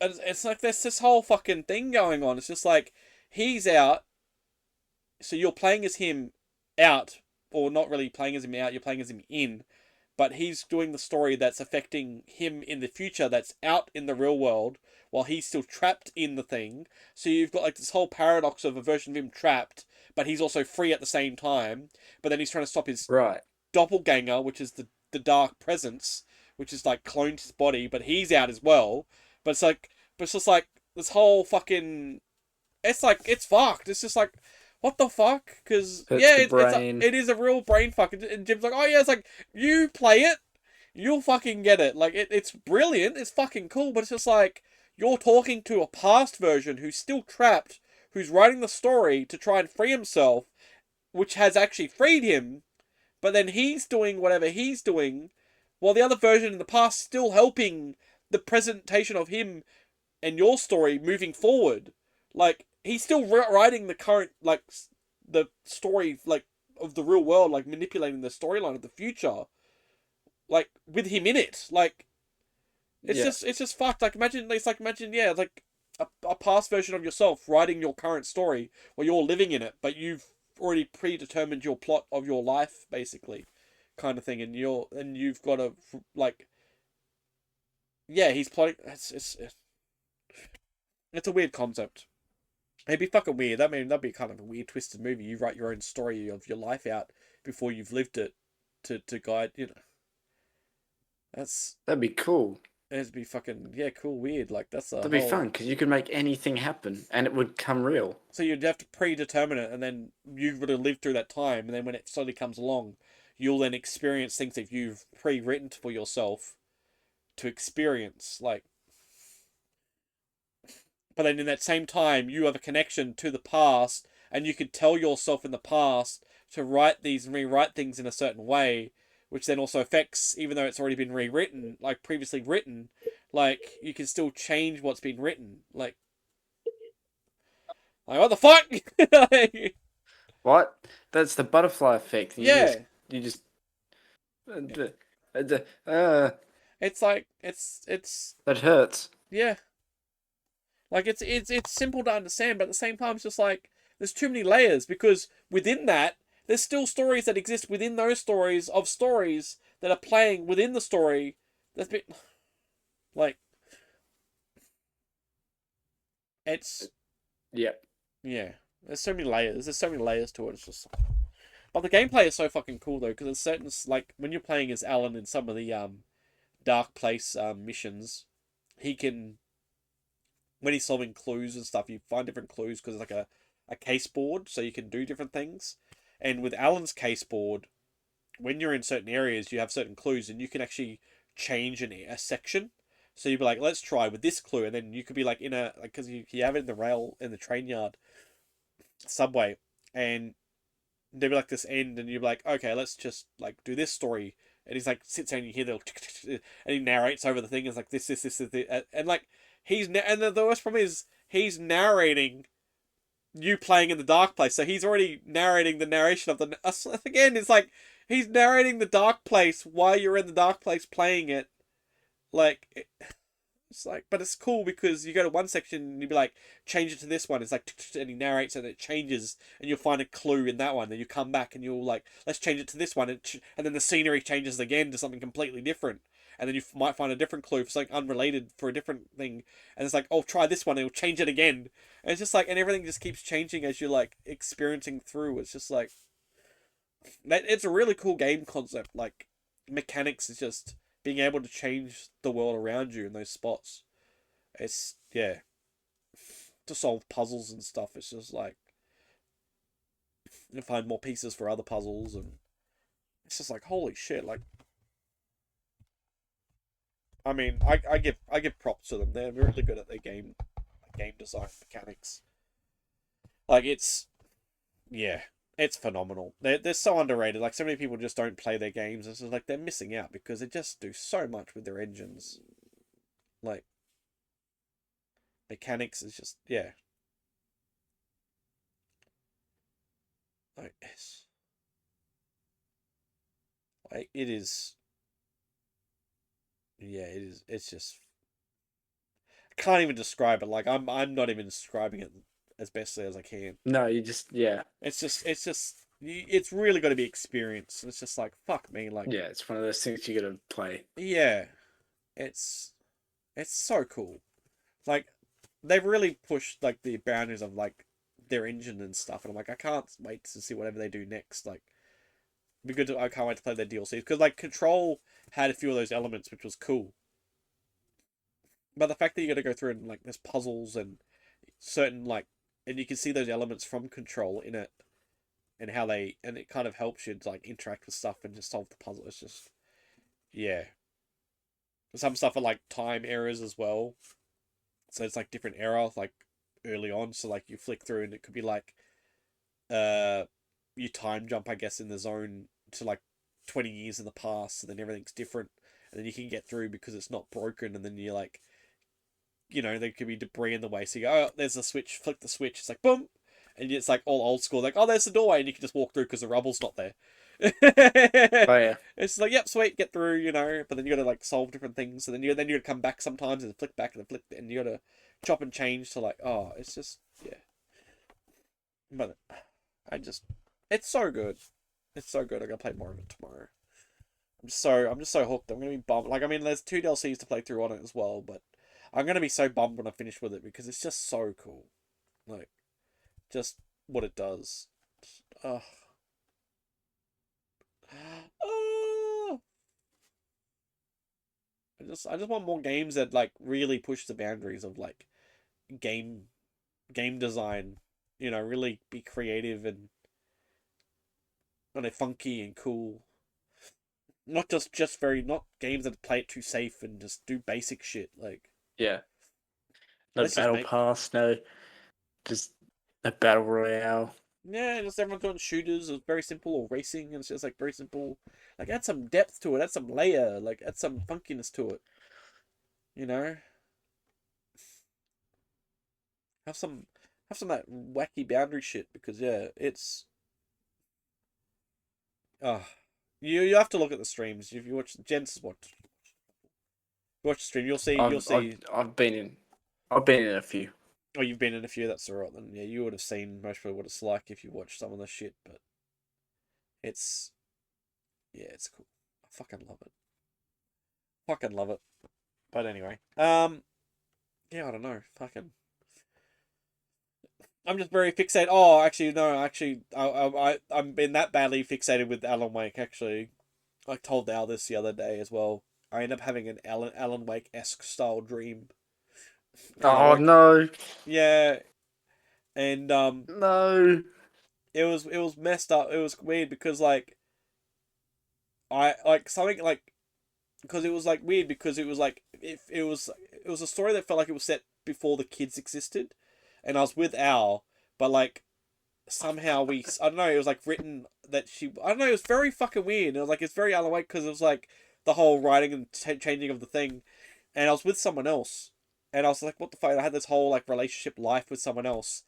And it's like there's this whole fucking thing going on. It's just like he's out, so you're playing as him out, or not really playing as him out. You're playing as him in, but he's doing the story that's affecting him in the future that's out in the real world while he's still trapped in the thing. So you've got like this whole paradox of a version of him trapped, but he's also free at the same time. But then he's trying to stop his Right. doppelganger, which is the dark presence, which is like cloned his body, but he's out as well. But it's like, but it's just like this whole fucking. It's like it's fucked. It's just like, what the fuck? Because Hurts yeah, the it's brain. it is a real brain fuck. And Jim's like, oh yeah, it's like you play it, you'll fucking get it. Like it's brilliant. It's fucking cool. But it's just like you're talking to a past version who's still trapped, who's writing the story to try and free himself, which has actually freed him. But then he's doing whatever he's doing, while the other version in the past still helping the presentation of him and your story moving forward. Like he's still writing the current like the story like of the real world, like manipulating the storyline of the future, like with him in it. Like Yeah. it's just fucked. Like imagine yeah, like a past version of yourself writing your current story where you're living in it, but you've already predetermined your plot of your life basically, kind of thing, and you've got to like yeah, he's plotting. It's a weird concept. It'd be fucking weird. That'd be kind of a weird twisted movie. You write your own story of your life out before you've lived it to guide. You know, that's That'd be cool. it'd be fucking yeah, cool, weird. Like that's a That'd be whole. fun because you could make anything happen and it would come real. So you'd have to predetermine it, and then you've got to live through that time, and then when it slowly comes along, you'll then experience things that you've pre-written for yourself to experience. Like, but then in that same time, you have a connection to the past, and you could tell yourself in the past to write these and rewrite things in a certain way, which then also affects, even though it's already been rewritten, like previously written, like you can still change what's been written. Like what the fuck? Like, What? That's the butterfly effect. yeah, You just, uh, it's like that hurts. yeah, like it's simple to understand, but at the same time, it's just like there's too many layers because within that, there's still stories that exist within those stories of stories that are playing within the story. That's been like it's Yep. yeah. There's so many layers. There's so many layers to it. It's just, but the gameplay is so fucking cool though because it's certain like when you're playing as Alan in some of the dark place missions, he can when he's solving clues and stuff, you find different clues because it's like a case board, so you can do different things. And with Alan's case board, when you're in certain areas, you have certain clues, and you can actually change a section. So you'd be like, let's try with this clue, and then you could be like in a like because you have it in the rail in the train yard subway, and there'd be like this end, and you'd be like, okay, let's just like do this story. And he's like sits there and you hear the and he narrates over the thing. It's like this, and like and the worst problem is he's narrating you playing in the dark place. So he's already narrating the narration of the again. It's like he's narrating the dark place while you're in the dark place playing it. Like it's like, but it's cool because you go to one section and you'd be like, change it to this one. It's like, and he narrates and it changes, and you'll find a clue in that one. Then you come back and you'll like, let's change it to this one, and then the scenery changes again to something completely different. And then you might find a different clue for something unrelated for a different thing, and it's like, oh, try this one, and it'll change it again. And it's just like, and everything just keeps changing as you're like experiencing through. It's just like, it's a really cool game concept. Like, mechanics is just being able to change the world around you in those spots. It's yeah, to solve puzzles and stuff. It's just like you find more pieces for other puzzles, and it's just like holy shit. Like I mean, I give props to them. They're really good at their game design mechanics. Like it's yeah, it's phenomenal. They're so underrated. Like so many people just don't play their games. It's just like they're missing out because they just do so much with their engines. Like mechanics is just yeah. Like it's like it is yeah, it is it's just I can't even describe it. Like I'm not even describing it as bestly as I can. No, you just yeah. It's really got to be experienced. It's just like fuck me like Yeah, it's one of those things you gotta play. yeah, it's it's so cool. Like they've really pushed like the boundaries of like their engine and stuff, and I'm like, I can't wait to see whatever they do next. Like, be good to I can't wait to play their DLCs because like Control had a few of those elements, which was cool. But the fact that you got to go through and like there's puzzles and certain like, and you can see those elements from Control in it, and how they and it kind of helps you to like interact with stuff and just solve the puzzle. It's just yeah. Some stuff are like time errors as well. So it's like different error like early on. So like you flick through and it could be like uh you time jump I guess in the zone to like 20 years in the past and then everything's different and then you can get through because it's not broken and then you're like there could be debris in the way so you go oh there's a switch flick the switch it's like boom and it's like all old school like oh there's the doorway and you can just walk through because the rubble's not there. Oh yeah. It's like yep sweet get through but then you gotta like solve different things and then you gotta come back sometimes and flick back and flick and you gotta chop and change to like oh it's just yeah but I just it's so good. It's so good. I'm gonna play more of it tomorrow. I'm just so hooked. I'm gonna be bummed. Like I mean, there's two DLCs to play through on it as well, but I'm gonna be so bummed when I finish with it because it's just so cool. Like just what it does. Ugh. Oh, I just want more games that like really push the boundaries of like game game design. Really be creative and funky and cool. Not just very not games that play it too safe and just do basic shit. Like Yeah. No let's just battle make pass, no just a battle royale. yeah, just everyone's doing shooters. It's very simple or racing, and it's just like very simple. Like add some depth to it, add some layer, like add some funkiness to it. You know, have some of that wacky boundary shit because yeah, it's uh you have to look at the streams. If you watch Jen's watch the stream, you'll see. I've been in a few. Oh, you've been in a few. That's alright then. Yeah, you would have seen most probably what it's like if you watched some of the shit. But it's yeah, it's cool. I fucking love it. Fucking love it. But anyway, yeah, I don't know. Fucking, I'm just very fixated. Oh, actually, no, actually, I'm been that badly fixated with Alan Wake. Actually, I told Al this the other day as well. I end up having an Alan Wake esque style dream, and I Oh woke. no. Yeah, and No. it was messed up. It was weird because like I like something like because it was like weird because it was like if it was a story that felt like it was set before the kids existed, and I was with Al, but like somehow I don't know it was like written that she I don't know it was very fucking weird. It was like it's very Alan Wake because it was like the whole writing and changing of the thing, and I was with someone else, and I was like what the fuck I had this whole like relationship life with someone else,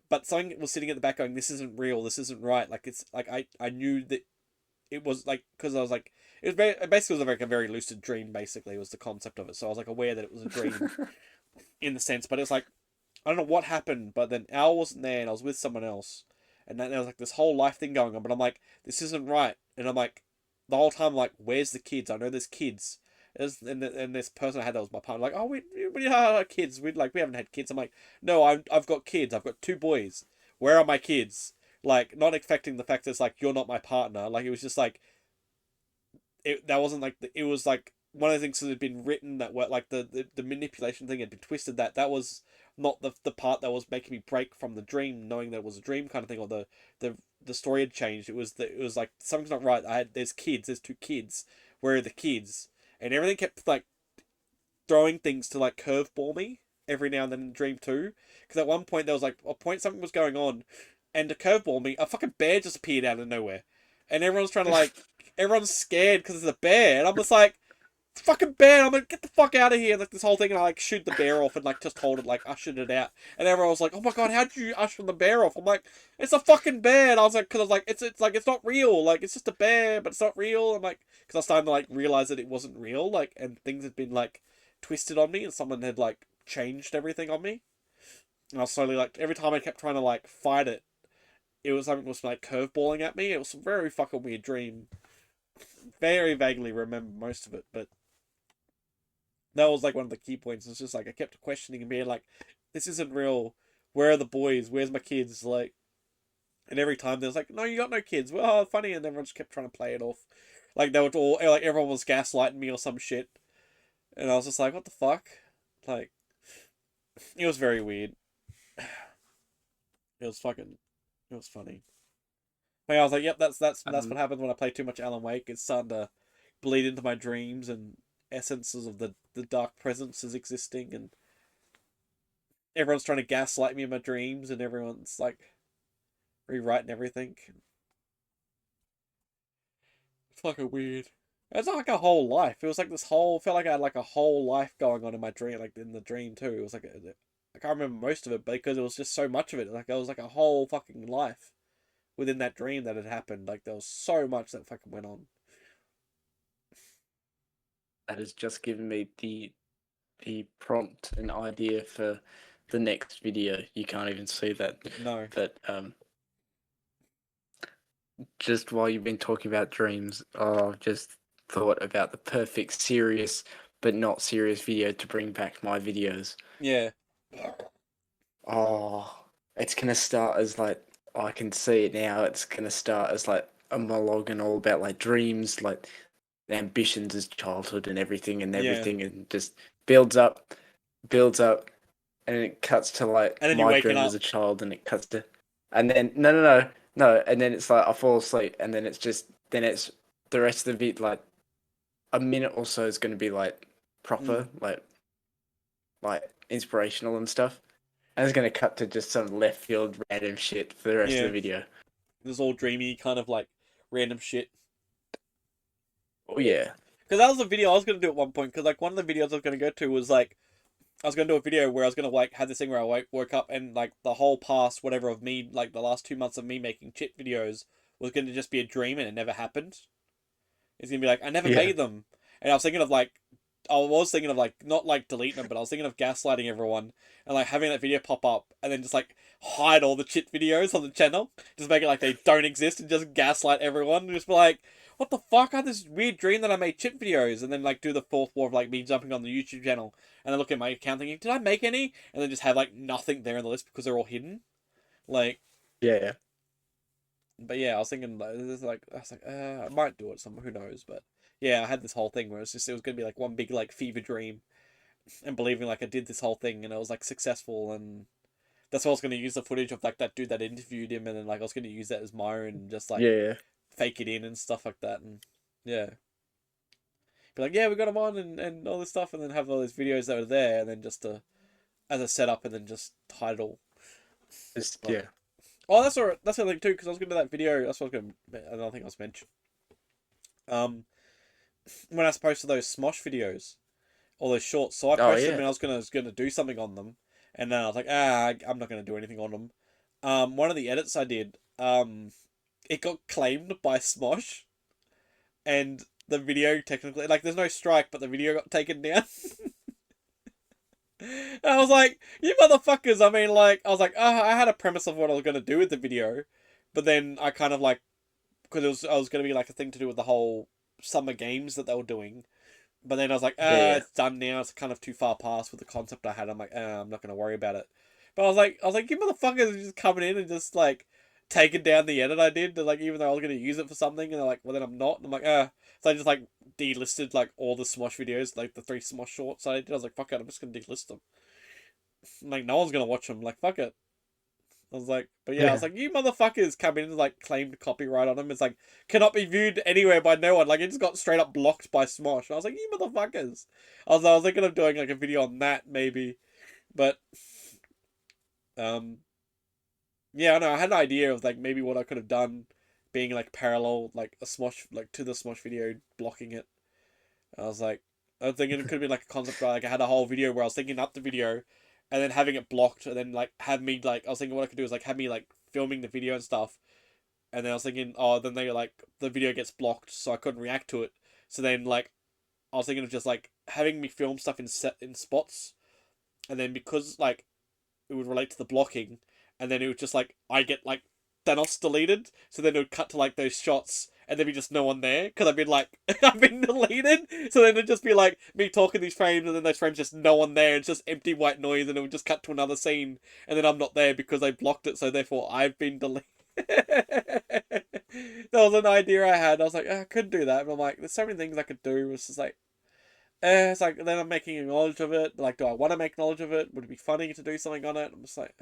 but something was sitting at the back going this isn't real this isn't right like it's like I knew that it was like because I was like it was very it basically was like a very lucid dream basically was the concept of it so I was like aware that it was a dream in the sense but it was like I don't know what happened but then Al wasn't there and I was with someone else and then there was like this whole life thing going on but I'm like this isn't right and I'm like the whole time I'm like where's the kids I know there's kids and this person I had that was my partner like oh we have kids we haven't had kids I'm like no I've got kids I've got two boys where are my kids like not expecting the fact that it's like you're not my partner like it was just like it that wasn't like it was like one of the things that had been written that were like the manipulation thing had been twisted, that was not the part that was making me break from the dream, knowing that it was a dream kind of thing, or the the story had changed. It was like something's not right. There's two kids. Where are the kids? And everything kept like throwing things to like curveball me every now and then in Dream 2. Because at one point there was like a point something was going on, and to curveball me, a fucking bear just appeared out of nowhere, and everyone's trying to like everyone's scared because it's a bear, and I'm just like fucking bear. I'm like, get the fuck out of here. Like this whole thing, and I like shoot the bear off and like just hold it, like ushered it out. And everyone was like, oh my god, how did you usher the bear off? I'm like, it's a fucking bear. And I was like, because I was like, it's like, it's not real. Like, it's just a bear, but it's not real. I'm like, because I was starting to like realize that it wasn't real. Like, and things had been like twisted on me, and someone had like changed everything on me. And I was slowly like, every time I kept trying to like fight it, it was something was like curveballing at me. It was a very fucking weird dream. Very vaguely remember most of it, but that was like one of the key points. It's just like I kept questioning and being like, "This isn't real. Where are the boys? Where's my kids?" Like, and every time there was like, "No, you got no kids." Well, funny, and everyone just kept trying to play it off, like they were all like everyone was gaslighting me or some shit, and I was just like, "What the fuck?" Like, it was very weird. It was fucking, it was funny. Like, I was like, "Yep, that's what Um, happens when I play too much Alan Wake. It's starting to bleed into my dreams and essences of the dark presence is existing and." Everyone's trying to gaslight me in my dreams, and everyone's like rewriting everything. It's fucking weird. It's not like a whole life. It was like this whole. Felt like I had like a whole life going on in my dream, like in the dream too. It was like I can't remember most of it because it was just so much of it. Like it was like a whole fucking life within that dream that had happened. Like there was so much that fucking went on. that has just given me the prompt and idea for the next video. You can't even see that, No. but just while you've been talking about dreams, I've just thought about the perfect serious but not serious video to bring back my videos. Yeah. Oh, it's gonna start as like, I can see it now. It's gonna start as like a monologue and all about like dreams, like ambitions as childhood and Yeah. everything, and just builds up, builds up, and it cuts to like And then you my waking dream as up. a child, and it cuts to, and then no, and then it's like I fall asleep, and then it's the rest of it like a minute or so is gonna be like proper, Mm. like inspirational and stuff. And it's gonna cut to just some left field random shit for the rest of Yeah. the video. This all dreamy kind of like random shit. Oh yeah, Because that was a video I was gonna do at one point. Because like one of the videos I was gonna go to was like I was gonna do a video where I was gonna like have this thing where I woke up and like the whole past whatever of me like the last 2 months of me making chit videos was gonna just be a dream and it never happened. It's gonna be like I never yeah, made them, and I was thinking of like not like deleting them, but I was thinking of gaslighting everyone and like having that video pop up and then just like hide all the chit videos on the channel, just make it like they don't exist and just gaslight everyone and just be like. What the fuck? I had this weird dream that I made chit videos, and then like do the fourth wall of like me jumping on the YouTube channel, and then look at my account thinking, did I make any? And then just have like nothing there in the list because they're all hidden. Like, yeah. but yeah, I was thinking like, I was like, I might do it. Some who knows, but yeah, I had this whole thing where it was gonna be like one big like fever dream, and believing like I did this whole thing and I was like successful, and that's why I was gonna use the footage of like that dude that interviewed him, and then like I was gonna use that as my own and just like Yeah, fake it in and stuff like that, and yeah, be like, yeah, we got him on and all this stuff, and then have all these videos that were there, and then just as a setup, and then just title. just But yeah. oh, that's alright. That's the thing too, because I was gonna do that video. That's what I was gonna. Another thing I was mentioned. When I posted those Smosh videos, all those shorts, so I Oh posted them yeah, and I was gonna do something on them, and then I was like, I'm not gonna do anything on them. One of the edits I did, it got claimed by Smosh, and the video technically, like, there's no strike, but the video got taken down. And I was like, you motherfuckers. I mean, like, I was like, I had a premise of what I was gonna do with the video, but then I kind of like, because I was gonna be like a thing to do with the whole summer games that they were doing. But then I was like, yeah. it's done now. It's kind of too far past with the concept I had. I'm like, I'm not gonna worry about it. But I was like, you motherfuckers are just coming in and just like taken down the edit I did, like even though I was gonna use it for something, and they're like, well then I'm not. And I'm like, ah. So I just like delisted like all the Smosh videos, like the 3 Smosh shorts I did. I was like, fuck it, I'm just gonna delist them. Like no one's gonna watch them. Like fuck it. I was like, but yeah, I was Yeah. like, you motherfuckers come in and like claimed copyright on them. It's like cannot be viewed anywhere by no one. Like it just got straight up blocked by Smosh. And I was like, you motherfuckers. I was thinking of doing like a video on that maybe, but um yeah, I know I had an idea of like maybe what I could have done, being like parallel like a Smosh like to the Smosh video, blocking it. I was like, I was thinking it could be like a concept where like I had a whole video where I was thinking up the video, and then having it blocked, and then like have me like I was thinking what I could do is like have me like filming the video and stuff, and then I was thinking oh then they like the video gets blocked so I couldn't react to it, so then like I was thinking of just like having me film stuff in spots, and then because like it would relate to the blocking, and then it would just like I get like Thanos deleted, so then it would cut to like those shots, and there'd be just no one there because I've been like I've been deleted. So then it'd just be like me talking these frames, and then those frames just no one there. It's just empty white noise, and it would just cut to another scene, and then I'm not there because they blocked it. So therefore I've been deleted. That was an idea I had. I was like, I could do that, but I'm like, there's so many things I could do. It's just like it's like then I'm making knowledge of it. Like, do I want to make knowledge of it? Would it be funny to do something on it? I'm just like,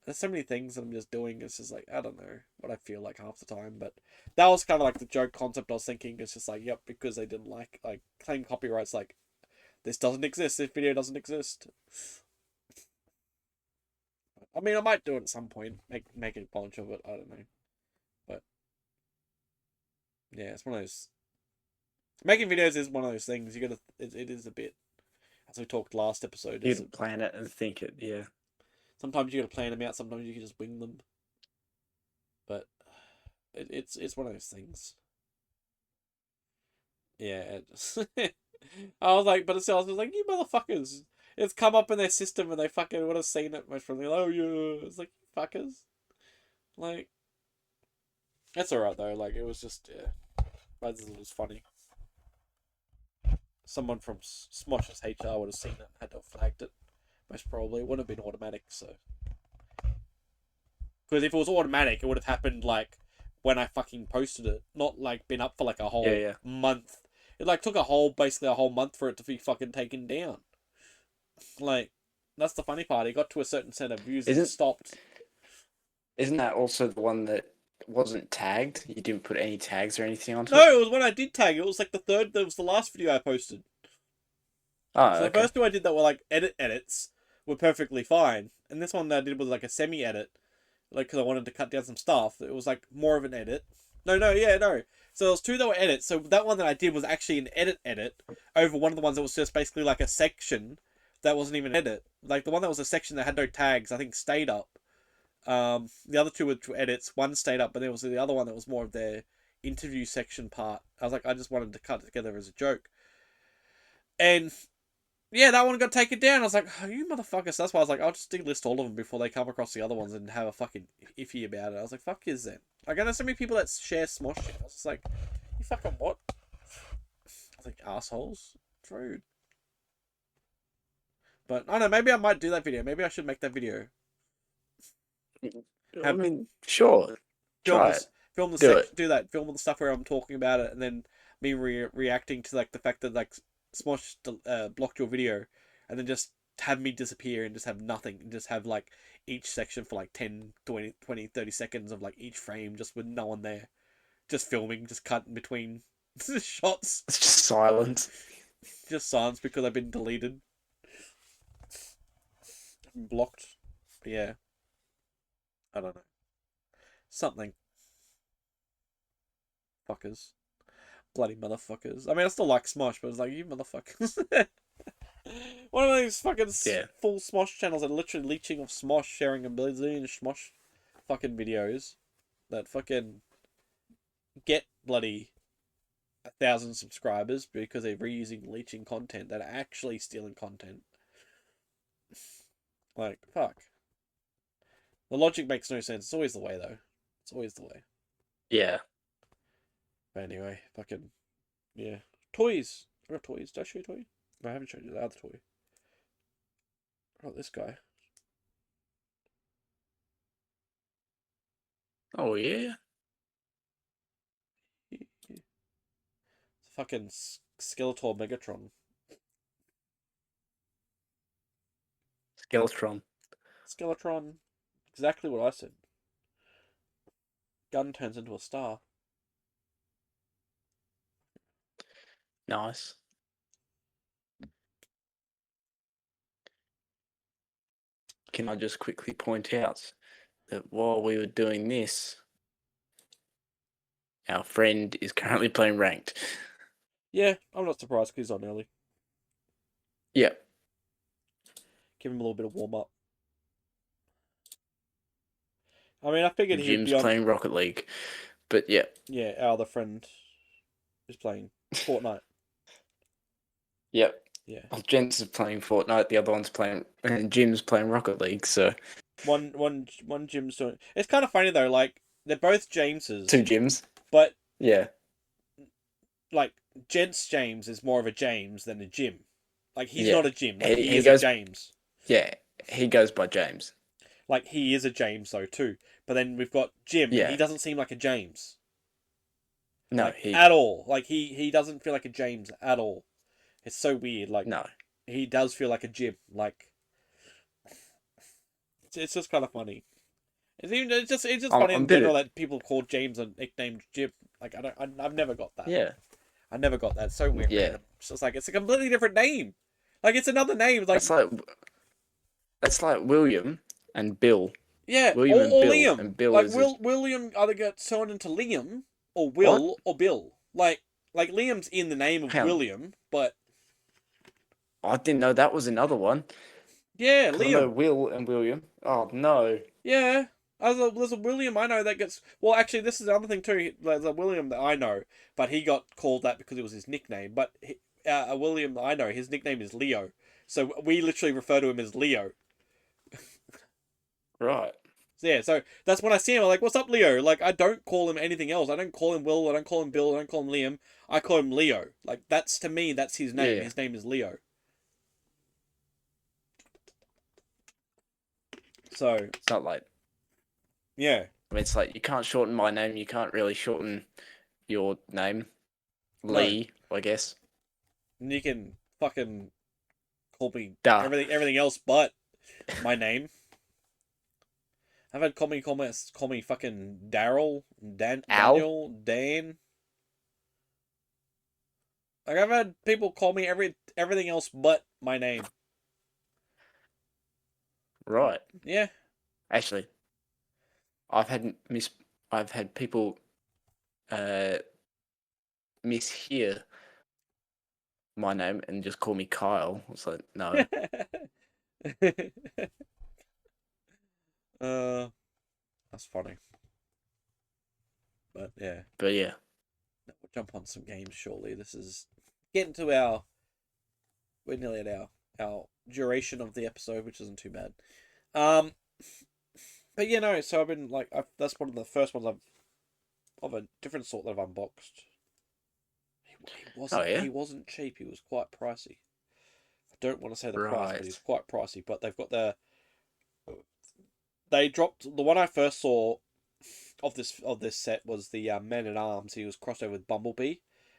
there's so many things that I'm just doing. It's just like I don't know what I feel like half the time. But that was kind of like the joke concept I was thinking. It's just like, yep, because they didn't like claim copyrights. Like this doesn't exist. This video doesn't exist. I mean, I might do it at some point. Make a bunch of it. I don't know. But yeah, it's one of those. Making videos is one of those things. You gotta. It is a bit. As we talked last episode, You is can plan it and think it. Yeah. sometimes you gotta plan them out. Sometimes you can just wing them. But it's one of those things. Yeah. I was like, but it's I was like, you motherfuckers. It's come up in their system and they fucking would have seen it most probably. Like, oh yeah, it's like fuckers. Like, that's alright though. Like, it was just yeah, but it was funny. Someone from Smosh's HR would have seen it, and had to have flagged it. Most probably, it wouldn't have been automatic. So, because if it was automatic, it would have happened like when I fucking posted it, not like been up for like a Yeah. whole Yeah. month. It like took a whole basically a whole month for it to be fucking taken down. Like that's the funny part. It got to a certain set of views and Isn't stopped. isn't that also the one that wasn't tagged? You didn't put any tags or anything onto it? No, it was when I did tag. It was like the third. That was the last video I posted. Oh, So the okay. first two I did that were like edits were perfectly fine, and this one that I did was like a semi edit, like because I wanted to cut down some stuff. It was like more of an edit. No, yeah, no. So there was two that were edits. So that one that I did was actually an edit over one of the ones that was just basically like a section that wasn't even an edit. Like the one that was a section that had no tags, I think stayed up. The other two were edits. One stayed up, but there was the other one that was more of their interview section part. I was like, I just wanted to cut it together as a joke. And yeah, that one got taken down. I was like, oh, you motherfuckers. So that's why I was like, I'll just delist all of them before they come across the other ones and have a fucking iffy about it. I was like, fuck is that? Like, I know so many people that share Smosh shit. I was just like, you fucking what? I was like, assholes. It's rude. But I don't know, maybe I might do that video. Maybe I should make that video. I Have mean, sure. film Try this, it. film the Do section, it. do that, film the stuff where I'm talking about it, and then me reacting to like the fact that like Smosh blocked your video, and then just have me disappear and just have nothing, and just have like each section for like 10, 20, 30 seconds of like each frame just with no one there, just filming, just cutting between shots, It's just silence. just silence because I've been deleted, blocked. But yeah, I don't know, something fuckers. Bloody motherfuckers. I mean, I still like Smosh, but it's like, you motherfuckers. One of those fucking Yeah. full Smosh channels that are literally leeching off Smosh, sharing a bazillion Smosh fucking videos that fucking get bloody 1,000 subscribers because they're reusing leeching content that are actually stealing content. Like, fuck. The logic makes no sense. It's always the way, though. It's always the way. Yeah. But anyway, fucking, yeah. Toys. I got toys. Did I show you a toy? No, I haven't showed you the other toy. Oh, this guy. Oh yeah. Fucking Skeletor Megatron. Skeletron. Skeletron. Exactly what I said. Gun turns into a star. Nice. Can I just quickly point out that while we were doing this, our friend is currently playing ranked. Yeah, I'm not surprised because he's on early. Yep. Give him a little bit of warm up. I mean, I figured he'd Jim's be on. playing Rocket League. But yeah. Yeah, our other friend is playing Fortnite. Yep. Yeah. Well, Jens is playing Fortnite, the other one's playing, and Jim's playing Rocket League, so. One Jim's doing. It's kind of funny though. Like they're both Two Jameses, Jims. but Yeah. like Gents James is more of a James than a Jim. Like he's Yeah. not a Jim. Like he He is a goes, James. yeah, he goes by James. Like he is a James though too. But then we've got Jim, and he Yeah. doesn't seem like a James. No, Like at all. Like he doesn't feel like a James at all. It's so weird. Like no. he does feel like a Jim. Like it's just kind of funny. It's just funny I'm a in bit general of, that people call James a nickname Jim. Like I've never got that. yeah. I never got that. It's so weird, Yeah. random. It's just like it's a completely different name. Like it's another name. Like That's like William and Bill. yeah, William and or Bill, Liam. and Bill Like is his William either gets turned into Liam or what? Will or Bill. Like Liam's in the name of Hang on. William, but I didn't know that was another one. yeah, Because I know Liam. Will and William. Oh no. Yeah. There's a William I know that gets. Well, actually, this is another thing too. There's a William that I know, but he got called that because it was his nickname. But a William that I know, his nickname is Leo. So we literally refer to him as Leo. Right. So yeah, so that's when I see him. I'm like, "What's up, Leo?" Like, I don't call him anything else. I don't call him Will. I don't call him Bill. I don't call him Liam. I call him Leo. Like, that's to me, that's his name. Yeah. His name is Leo. So It's not like yeah, I mean it's like you can't shorten my name, you can't really shorten your name. no, Lee, I guess. and you can fucking call me Duh. everything else but my name. I've had call me fucking Daryl, Al? Daniel, Dan. Like I've had people call me everything else but my name. Right. Yeah. Actually, I've had mis I've had people uh mishear my name and just call me Kyle. It's like no. uh, that's funny. But yeah, But yeah. we'll jump on some games shortly. This is getting to our. We're nearly at our duration of the episode, which isn't too bad. Um, but yeah, no. So I've been like, that's one of the first ones of a different sort that I've unboxed. Oh yeah? He wasn't cheap. He was quite pricey. I don't want to say the price, but he's Right. quite pricey. But they dropped the one I first saw of this set was the Man at Arms. He was crossed over with Bumblebee.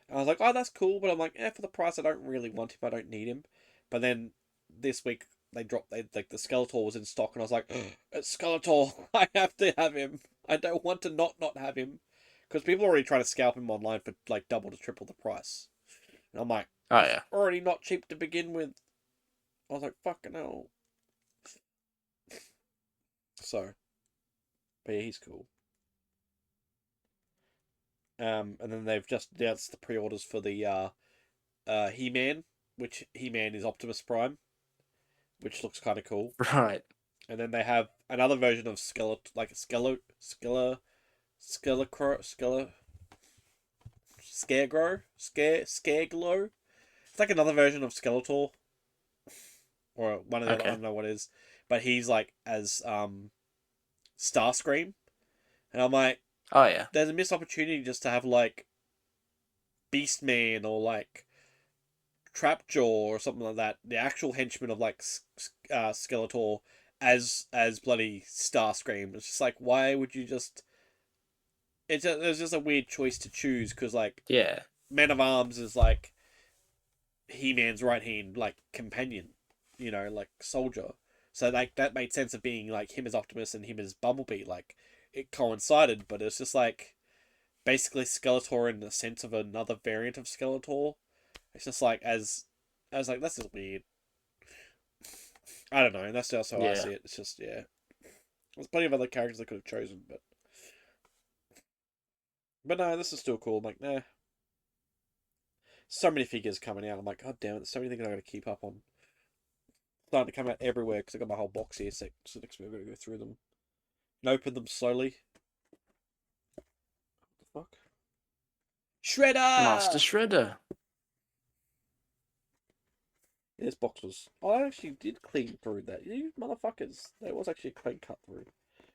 And I was like, oh, that's cool. But I'm like, for the price, I don't really want him. I don't need him. But then this week they dropped like the Skeletor was in stock, and I was like, it's Skeletor. I have to have him. I don't want to not have him because people are already trying to scalp him online for like double to triple the price. And I'm like, Oh he's yeah. already not cheap to begin with. I was like, fucking hell. So, but yeah, he's cool. And then they've just announced the pre-orders for the He-Man, which He-Man is Optimus Prime, which looks kind of cool. Right. And then they have another version of Scareglow. It's like another version of Skeletor, or one of the other, I Okay. don't know what it is, but he's like as Starscream, and I'm like, Oh yeah. there's a missed opportunity just to have like Beastman or like Trapjaw or something like that, the actual henchman of like Skeletor as bloody Starscream. It's just like, why would you just there's just a weird choice to choose because like Yeah. Man of Arms is like He-Man's right hand like companion, like soldier. So like that made sense of being like him as Optimus and him as Bumblebee. Like it coincided, but it's just like basically Skeletor in the sense of another variant of Skeletor. It's just like as like that's just weird. I don't know. That's just how I Yeah. see it. It's just yeah. There's plenty of other characters I could have chosen, but no, this is still cool. I'm like nah. So many figures coming out. I'm like, God damn it, there's so many things I gotta keep up on. Starting to come out everywhere because I got my whole box here. So next week I'm gonna go through them and open them slowly. What the fuck? Master Shredder! Shredder. This box was. I actually did clean through that. You motherfuckers. That was actually a clean cut through.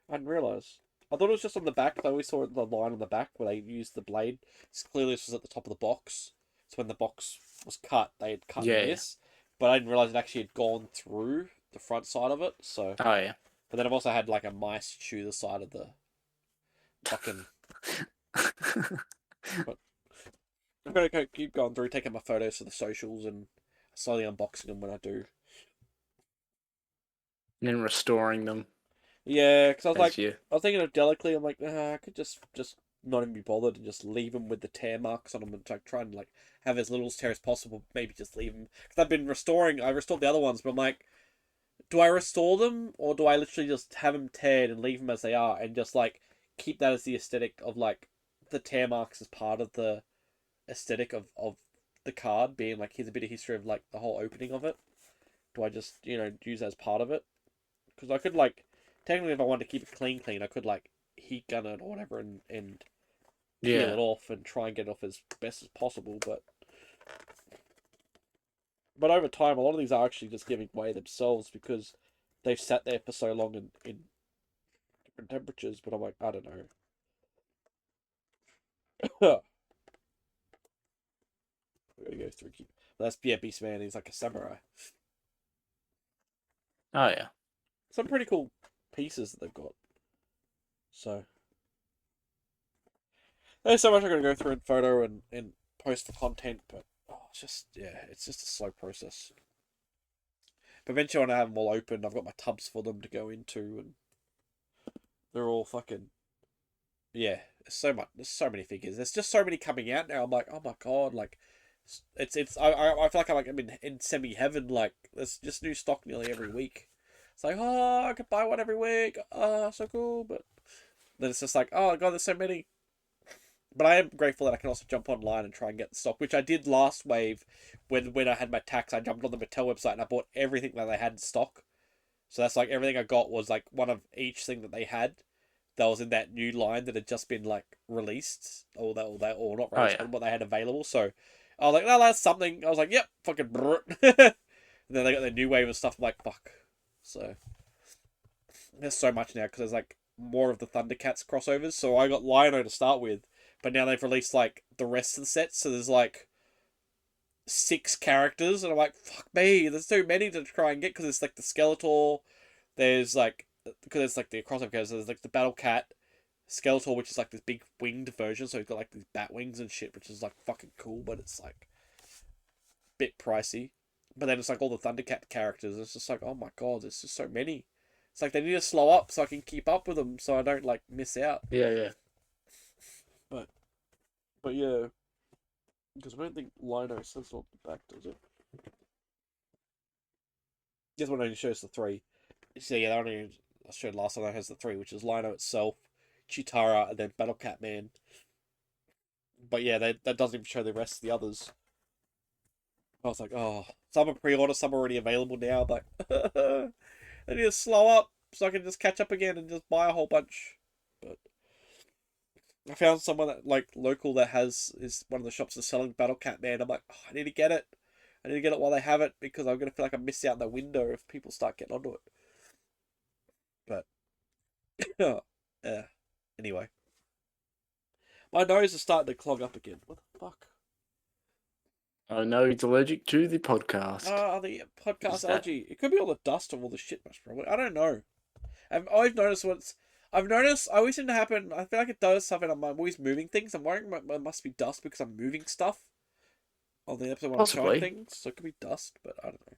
I didn't realise. I thought it was just on the back. I always saw the line on the back where they used the blade. It's clearly this was at the top of the box. So when the box was cut, they had cut Yeah. this. But I didn't realise it actually had gone through the front side of it. So, Oh yeah. but then I've also had like a mice chew the side of the fucking. But I'm gonna keep going through, taking my photos for the socials and slowly unboxing them when I do. And then restoring them Yeah, because as you. I was thinking of delicately. I'm like, I could just not even be bothered and just leave them with the tear marks on them and like try and like have as little tear as possible. Maybe just leave them because I've been restoring. I restored the other ones, but I'm like, do I restore them or do I literally just have them teared and leave them as they are and just like keep that as the aesthetic of like the tear marks as part of the aesthetic of the card being like here's a bit of history of like the whole opening of it. Do I just use that as part of it? Because I could like technically if I wanted to keep it clean, I could like heat gun it or whatever and peel Yeah. it off and try and get it off as best as possible. But over time, a lot of these are actually just giving way themselves because they've sat there for so long in different temperatures. But I'm like, I don't know. We're gonna go through. But that's Beast Man. He's like a samurai. Oh yeah. Some pretty cool pieces that they've got. So there's so much I'm gonna go through in photo and post for content, but it's just it's just a slow process. But eventually, when I have them all open, I've got my tubs for them to go into, and they're all fucking yeah. There's so much. There's so many figures. There's just so many coming out now. I'm like, oh my god, like it's. I feel like I'm in semi heaven. Like there's just new stock nearly every week. It's like oh I could buy one every week. Oh so cool, but then it's just like oh god, there's so many. But I am grateful that I can also jump online and try and get the stock, which I did last wave when I had my tax. I jumped on the Mattel website and I bought everything that they had in stock. So that's like everything I got was like one of each thing that they had that was in that new line that had just been like released or not Oh released, yeah. but what they had available. So I was like, no, that's something. I was like, yep, fucking. And then they got the new wave of stuff. I'm like, fuck. So there's so much now because there's like more of the Thundercats crossovers. So I got Lion-O to start with, but now they've released like the rest of the sets. So there's like 6 characters, and I'm like, fuck me, there's too many to try and get because it's like the Skeletor, there's like because it's like the crossover characters. There's like the Battle Cat, Skeletor, which is like this big winged version, so he's got like these bat wings and shit, which is like fucking cool, but it's like a bit pricey. But then it's like all the Thundercat characters. It's just like, oh my god, there's just so many. It's like they need to slow up so I can keep up with them, so I don't like miss out. Yeah. Yeah. But but yeah, because I don't think Lino says it on the back, does it? This one only shows the 3. So yeah, that only I showed last time that has the 3, which is Lino itself, Chitara, and then Battle Cat Man. But yeah, that doesn't even show the rest of the others. I was like, oh, some are pre-order, some are already available now. But I need to slow up so I can just catch up again and just buy a whole bunch. But I found someone that like local that is one of the shops that's selling Battle Cat Man. I'm like, oh, I need to get it. I need to get it while they have it because I'm gonna feel like I miss out in the window if people start getting onto it. But yeah. Anyway, my nose is starting to clog up again. What the fuck? I know he's allergic to the podcast. The podcast Is that? allergy. It could be all the dust of all the shit, most probably. I don't know. I've noticed once. I've noticed. I always seem to happen. I feel like it does something. I'm always moving things. I'm worrying it must be dust because I'm moving stuff on the episode when I'm showing Possibly. things. So it could be dust, but I don't know.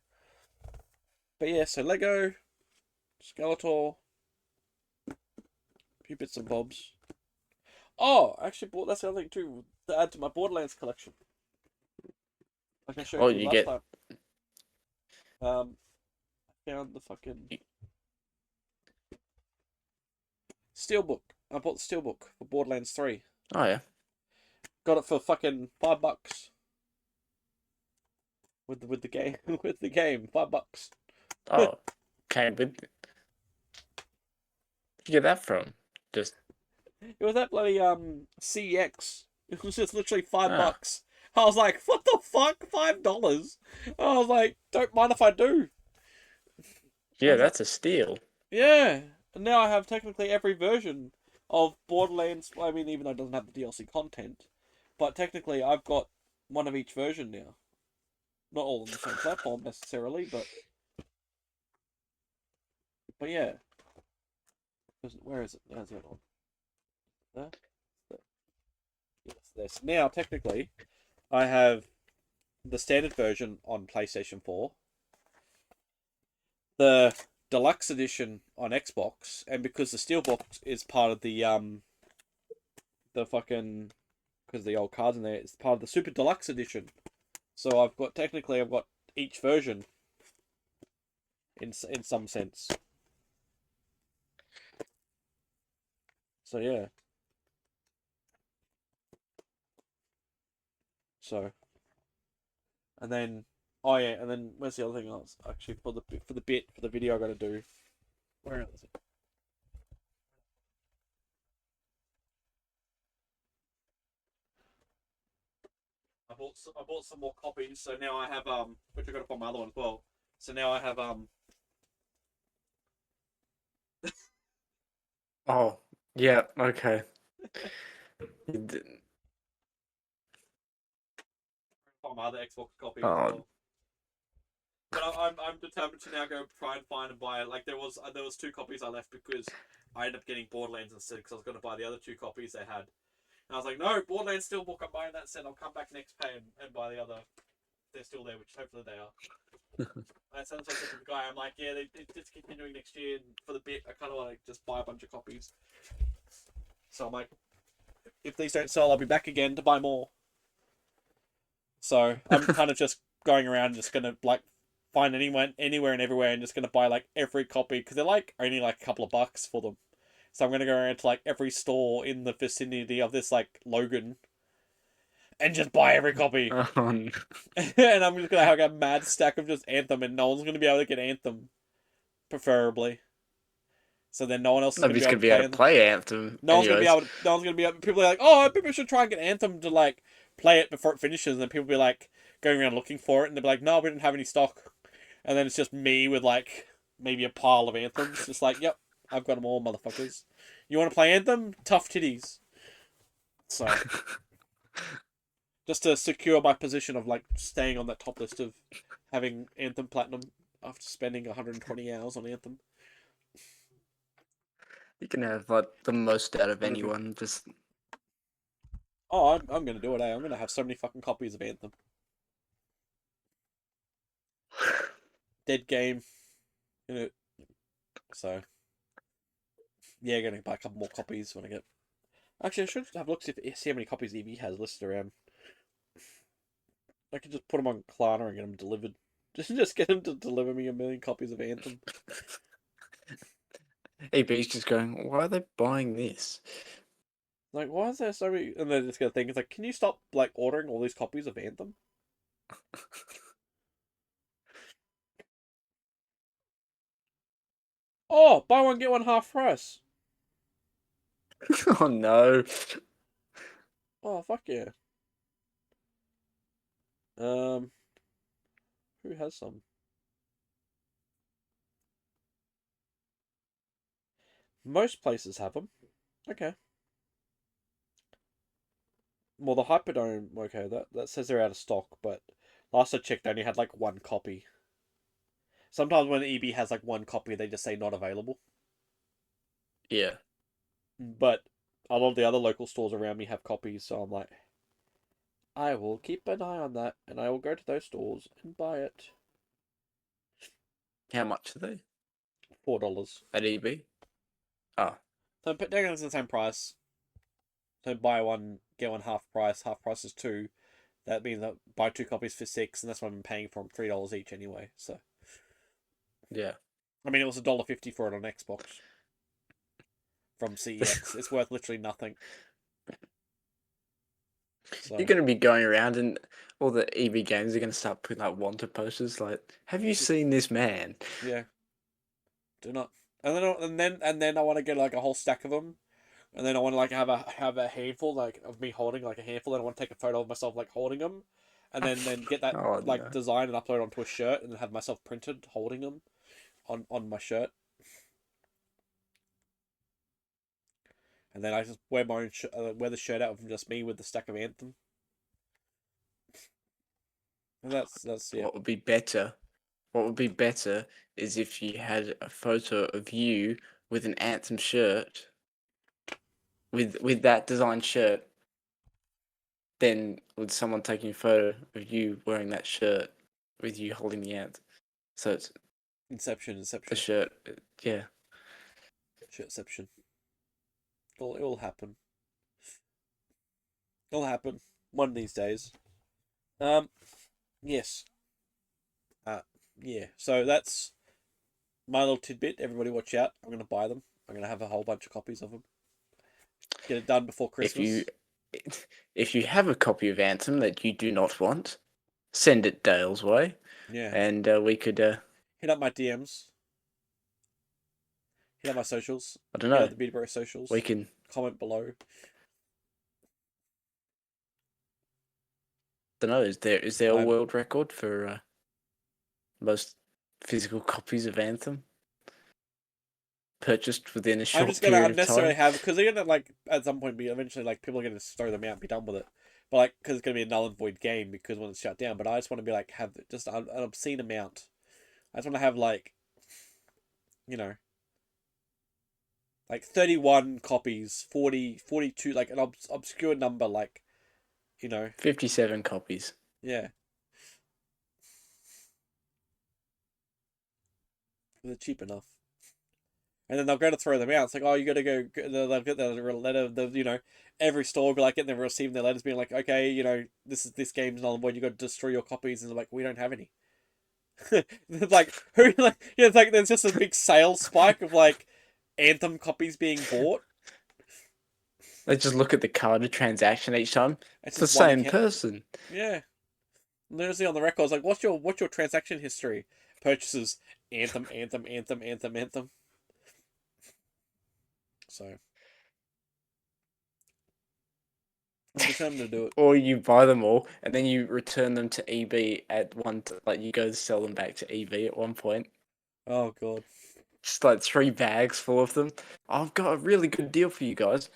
But yeah, so Lego, Skeletor, a few bits and bobs. Oh, I actually bought that's the other thing too to add to my Borderlands collection. Like I Oh, showed you you last get. time. I found the fucking steelbook. I bought the steelbook for Borderlands 3. Oh yeah. Got it for fucking $5 with the game with the game $5. Oh, came with. Where'd you get that from? Just It was that bloody CX. It was just literally five ah. bucks. I was like, what the fuck, $5? I was like, don't mind if I do. I Yeah, was like, that's a steal. yeah. And now I have technically every version of Borderlands. I mean, even though it doesn't have the DLC content, but technically I've got one of each version now. Not all on the same platform necessarily, but yeah. Where is it? There's the other one. There. Yes, this. Now technically, I have the standard version on PlayStation 4, the deluxe edition on Xbox, and because the steelbook is part of the fucking because the old cards in there, it's part of the super deluxe edition. So I've got each version in some sense. So yeah. So and then oh yeah, and then where's the other thing I was actually for the video I got to do. Where is it? I bought some more copies, so now I have which I got to put my other one as well. So now I have Oh, yeah. Okay. You didn't- my other Xbox copy as Oh, well. But I'm determined to now go try and find and buy it. Like there was two copies I left because I ended up getting Borderlands instead because I was going to buy the other two copies they had. And I was like, no, Borderlands Steelbook, I'm buying that set. I'll come back next pay and buy the other. They're still there, which hopefully they are. And so I said to the guy, I'm like, yeah, it's continuing next year. And for the bit, I kind of want to just buy a bunch of copies. So I'm like, if these don't sell, I'll be back again to buy more. So I'm kind of just going around, just gonna like find anyone, anywhere and everywhere, and just gonna buy like every copy because they're like only like a couple of bucks for them. So I'm gonna go around to like every store in the vicinity of this like Logan and just buy every copy. oh, And I'm just gonna have like, a mad stack of just Anthem, and no one's gonna be able to get Anthem, preferably. So then no one else is gonna be nobody's able gonna to be able play to Anthem. play Anthem, No one's gonna be anyways. able to. No one's gonna be able. People are like, oh, people should try and get Anthem to like play it before it finishes, and then people be like going around looking for it, and they'll be like, no, we didn't have any stock, and then it's just me with like maybe a pile of Anthems, just like, yep, I've got them all, motherfuckers. You want to play Anthem? Tough titties. So just to secure my position of like staying on that top list of having Anthem Platinum after spending 120 hours on Anthem. You can have like the most out of Perfect. anyone. Just Oh, I'm gonna do it. I'm gonna have so many fucking copies of Anthem. Dead game, you know. So yeah, gonna buy a couple more copies when I get. Actually, I should have looked see how many copies EV has listed around. I could just put them on Klarna and get them delivered. Just get them to deliver me 1 million copies of Anthem. EB's just going. Why are they buying this? Like, why is there so many? And they're just gonna think it's like, can you stop like ordering all these copies of Anthem? Oh, buy one get one half price. Oh no. Oh fuck yeah. Um, who has some? Most places have them. Okay. Well, the Hyperdome, okay, that says they're out of stock, but last I checked, they only had like one copy. Sometimes when EB has like one copy, they just say not available. Yeah. but a lot of the other local stores around me have copies, so I'm like, I will keep an eye on that, and I will go to those stores and buy it. How much are they $4. at EB? Oh, So they're the same price. So buy one, get one half price. Half price is two. That means that buy two copies for $6, and that's what I'm paying for them, $3 each anyway. So yeah. I mean, it was $1.50 for it on Xbox from CEX. It's worth literally nothing. You're So going to be going around and all the EB games are going to start putting up wanted posters like, have you seen this man? yeah, do not. And then I want to get like a whole stack of them, and then I want to like have a handful like of me holding like a handful, and I want to take a photo of myself like holding them, and then get that Oh, like no. design and upload onto a shirt, and then have myself printed holding them on my shirt, and then I just wear my own wear the shirt out of just me with the stack of Anthem, and that's yeah. What would be better? What would be better is if you had a photo of you with an Anthem shirt, with that design shirt, then with someone taking a photo of you wearing that shirt with you holding the Anthem. So it's a Inception, shirt. Yeah. shirtception. It will happen. It'll happen one of these days. Um, yes. Uh, yeah. So that's my little tidbit. Everybody, watch out! I'm gonna buy them. I'm gonna have a whole bunch of copies of them. Get it done before If you Christmas. if you have a copy of Anthem that you do not want, send it Dale's way, Yeah. and we could. Hit up my DMs. Hit up my socials. I don't Hit know. up the Beardy Bros We socials. can. Comment below. Don't know. Is there a I'm world record for most physical copies of Anthem purchased within a I'm short just gonna period of unnecessarily time? have because they're gonna like at some point be eventually like people are gonna throw them out and be done with it. But like because it's gonna be a null and void game because when it's shut down. But I just want to be like have just an obscene amount. I just want to have you know like 31 copies, 40, 42, like an obscure number, like, 57 copies. yeah, they're cheap enough. And then they'll go to throw them out. It's like, oh, you got to go. They'll get the letter. Every store will be like, they're receiving their letters, being like, okay, this game's null and void. You got to destroy your copies, and they're like, we don't have any. It's like who like yeah, it's like there's just a big sales spike of like Anthem copies being bought. Let's just look at the card transaction each time. It's It's the just one same account. person. Yeah. Literally on the records, like, what's your transaction history? Purchases Anthem, Anthem, Anthem, Anthem, Anthem. So I'm determined to do it. Or you buy them all and then you return them to EB at like you go to sell them back to EB at one point. Oh god. Just like 3 bags full of them. I've got a really good deal for you guys.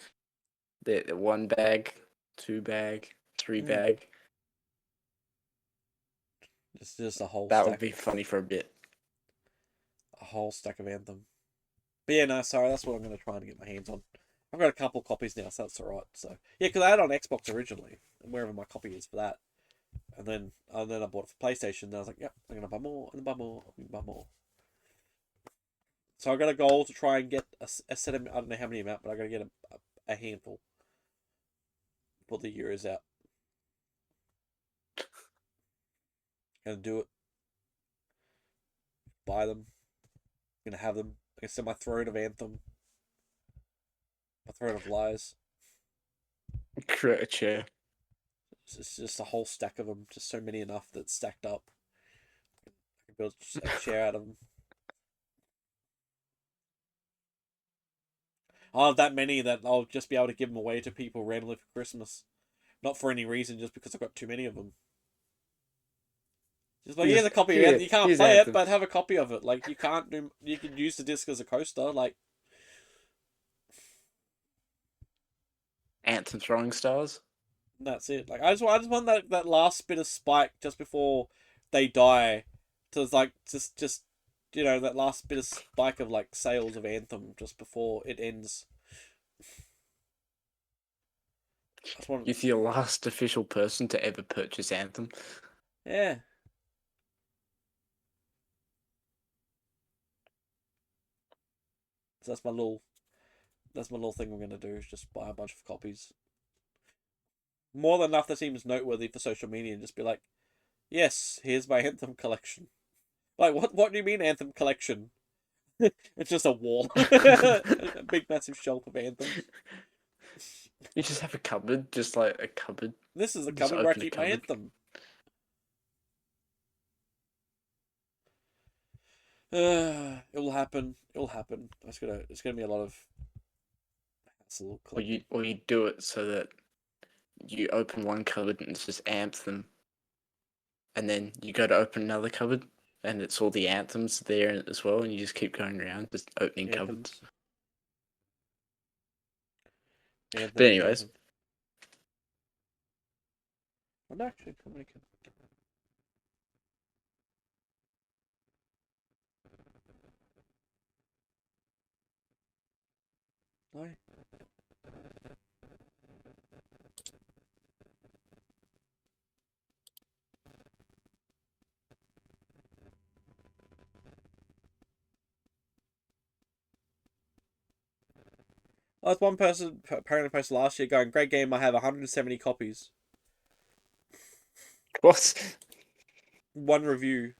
The 1 bag, 2 bag, three Mm. bag. It's just a whole That would stack, be funny for a bit. of Anthem. But yeah, no, sorry, that's what I'm gonna try and get my hands on. I've got a couple copies now, so that's alright. So yeah, because I had it on Xbox originally, and wherever my copy is for that, and then I bought it for PlayStation. And I was like, yep, I'm gonna buy more and buy more and buy more. So I got a goal to try and get a set of, I don't know how many amount, but I gotta get a handful before the year is out. Gonna do it. Buy them. Gonna have them. Gonna send my throne of Anthem. My throne of lies. Create a chair. It's just a whole stack of them. Just so many enough that's stacked up. I can build a chair out of them. I'll have that many that I'll just be able to give them away to people randomly for Christmas. Not for any reason, just because I've got too many of them. Just like, here's a copy of Anthem. You can't Here's play it, Anthem. but have a copy of it. Like, you can't do. You can use the disc as a coaster. Like, Anthem throwing stars. that's it. Like, I just want that last bit of spike just before they die, to like just that last bit of spike of like sales of Anthem just before it ends. That's one. You're the last official person to ever purchase Anthem. Yeah. So that's my little thing I'm gonna do is just buy a bunch of copies. More than enough that seems noteworthy for social media and just be like, yes, here's my Anthem collection. Like, what do you mean Anthem collection? It's just a wall. A big massive shelf of anthems. You just have a cupboard, just like a cupboard. This is the Just cupboard where I open a keep my cupboard. anthem. It will happen. It will happen. It's gonna be a lot of hassle collecting. Or you do it so that you open one cupboard and it's just Anthem, and then you go to open another cupboard and it's all the anthems there as well, and you just keep going around just opening cupboards. Anthems. But Anthems. anyways, Anthems. What actually? How many can... No. Oh, there's one person apparently posted last year going, "Great game. I have 170 copies." what? One review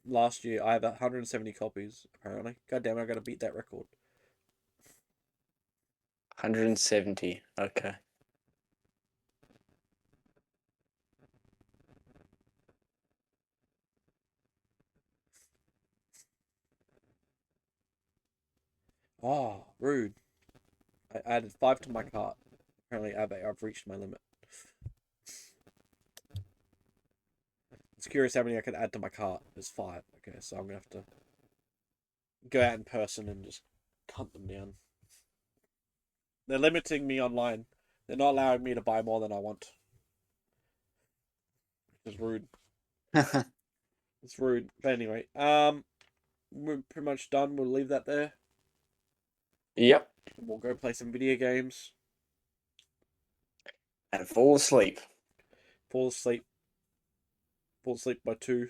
last year. I have 170 copies. Apparently. God damn it! I gotta beat that record. 170. Okay. Oh, rude. I added 5 to my cart. Apparently, I've reached my limit. It's curious how many I can add to my cart. There's 5. Okay, so I'm gonna have to go out in person and just hunt them down. They're limiting me online. They're not allowing me to buy more than I want. It's rude. It's rude. But anyway, we're pretty much done. We'll leave that there. Yep. We'll go play some video games. And fall asleep. Fall asleep. Fall asleep by 2.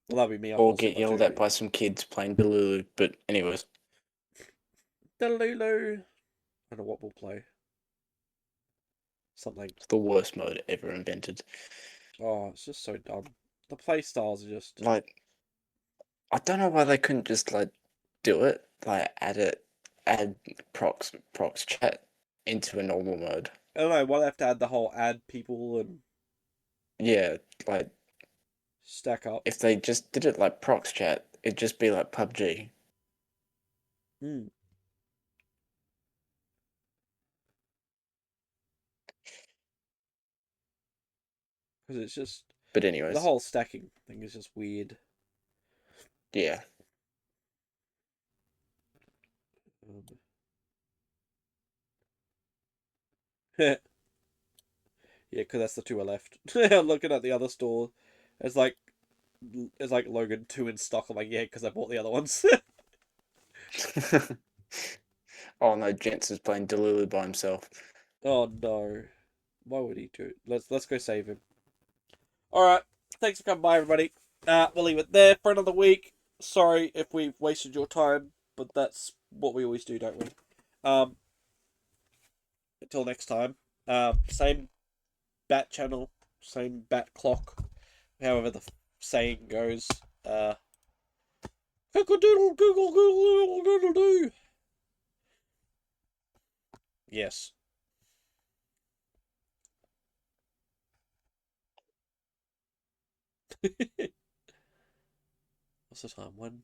Well, that'll be me. I'll Or fall asleep get by 2. yelled at by some kids playing Delulu. But anyways. Delulu. I don't know what we'll play. Something. It's the worst mode ever invented. Oh, it's just so dumb. The play styles are just. Like, I don't know why they couldn't just like do it. Like add prox chat into a normal mode. I don't know why they have to add the whole add people and Yeah, like stack up. if they just did it like prox chat, it'd just be like PUBG. Hmm. Because it's just But the anyways, whole stacking thing is just weird. yeah. Yeah, because that's the 2 I left. I'm looking at the other store. It's like it's like Logan 2 in stock. I'm like, yeah, because I bought the other ones. Oh no, Jens is playing Delulu by himself. Oh no. Why would he do it? Let's go save him. Alright. Thanks for coming by, everybody. We'll leave it there for another week. Sorry if we've wasted your time, but that's what we always do, don't we? Um until next time. Same bat channel, same bat clock, however the saying goes. Cockle doodle google google doodle doo. Yes. What's the time? 1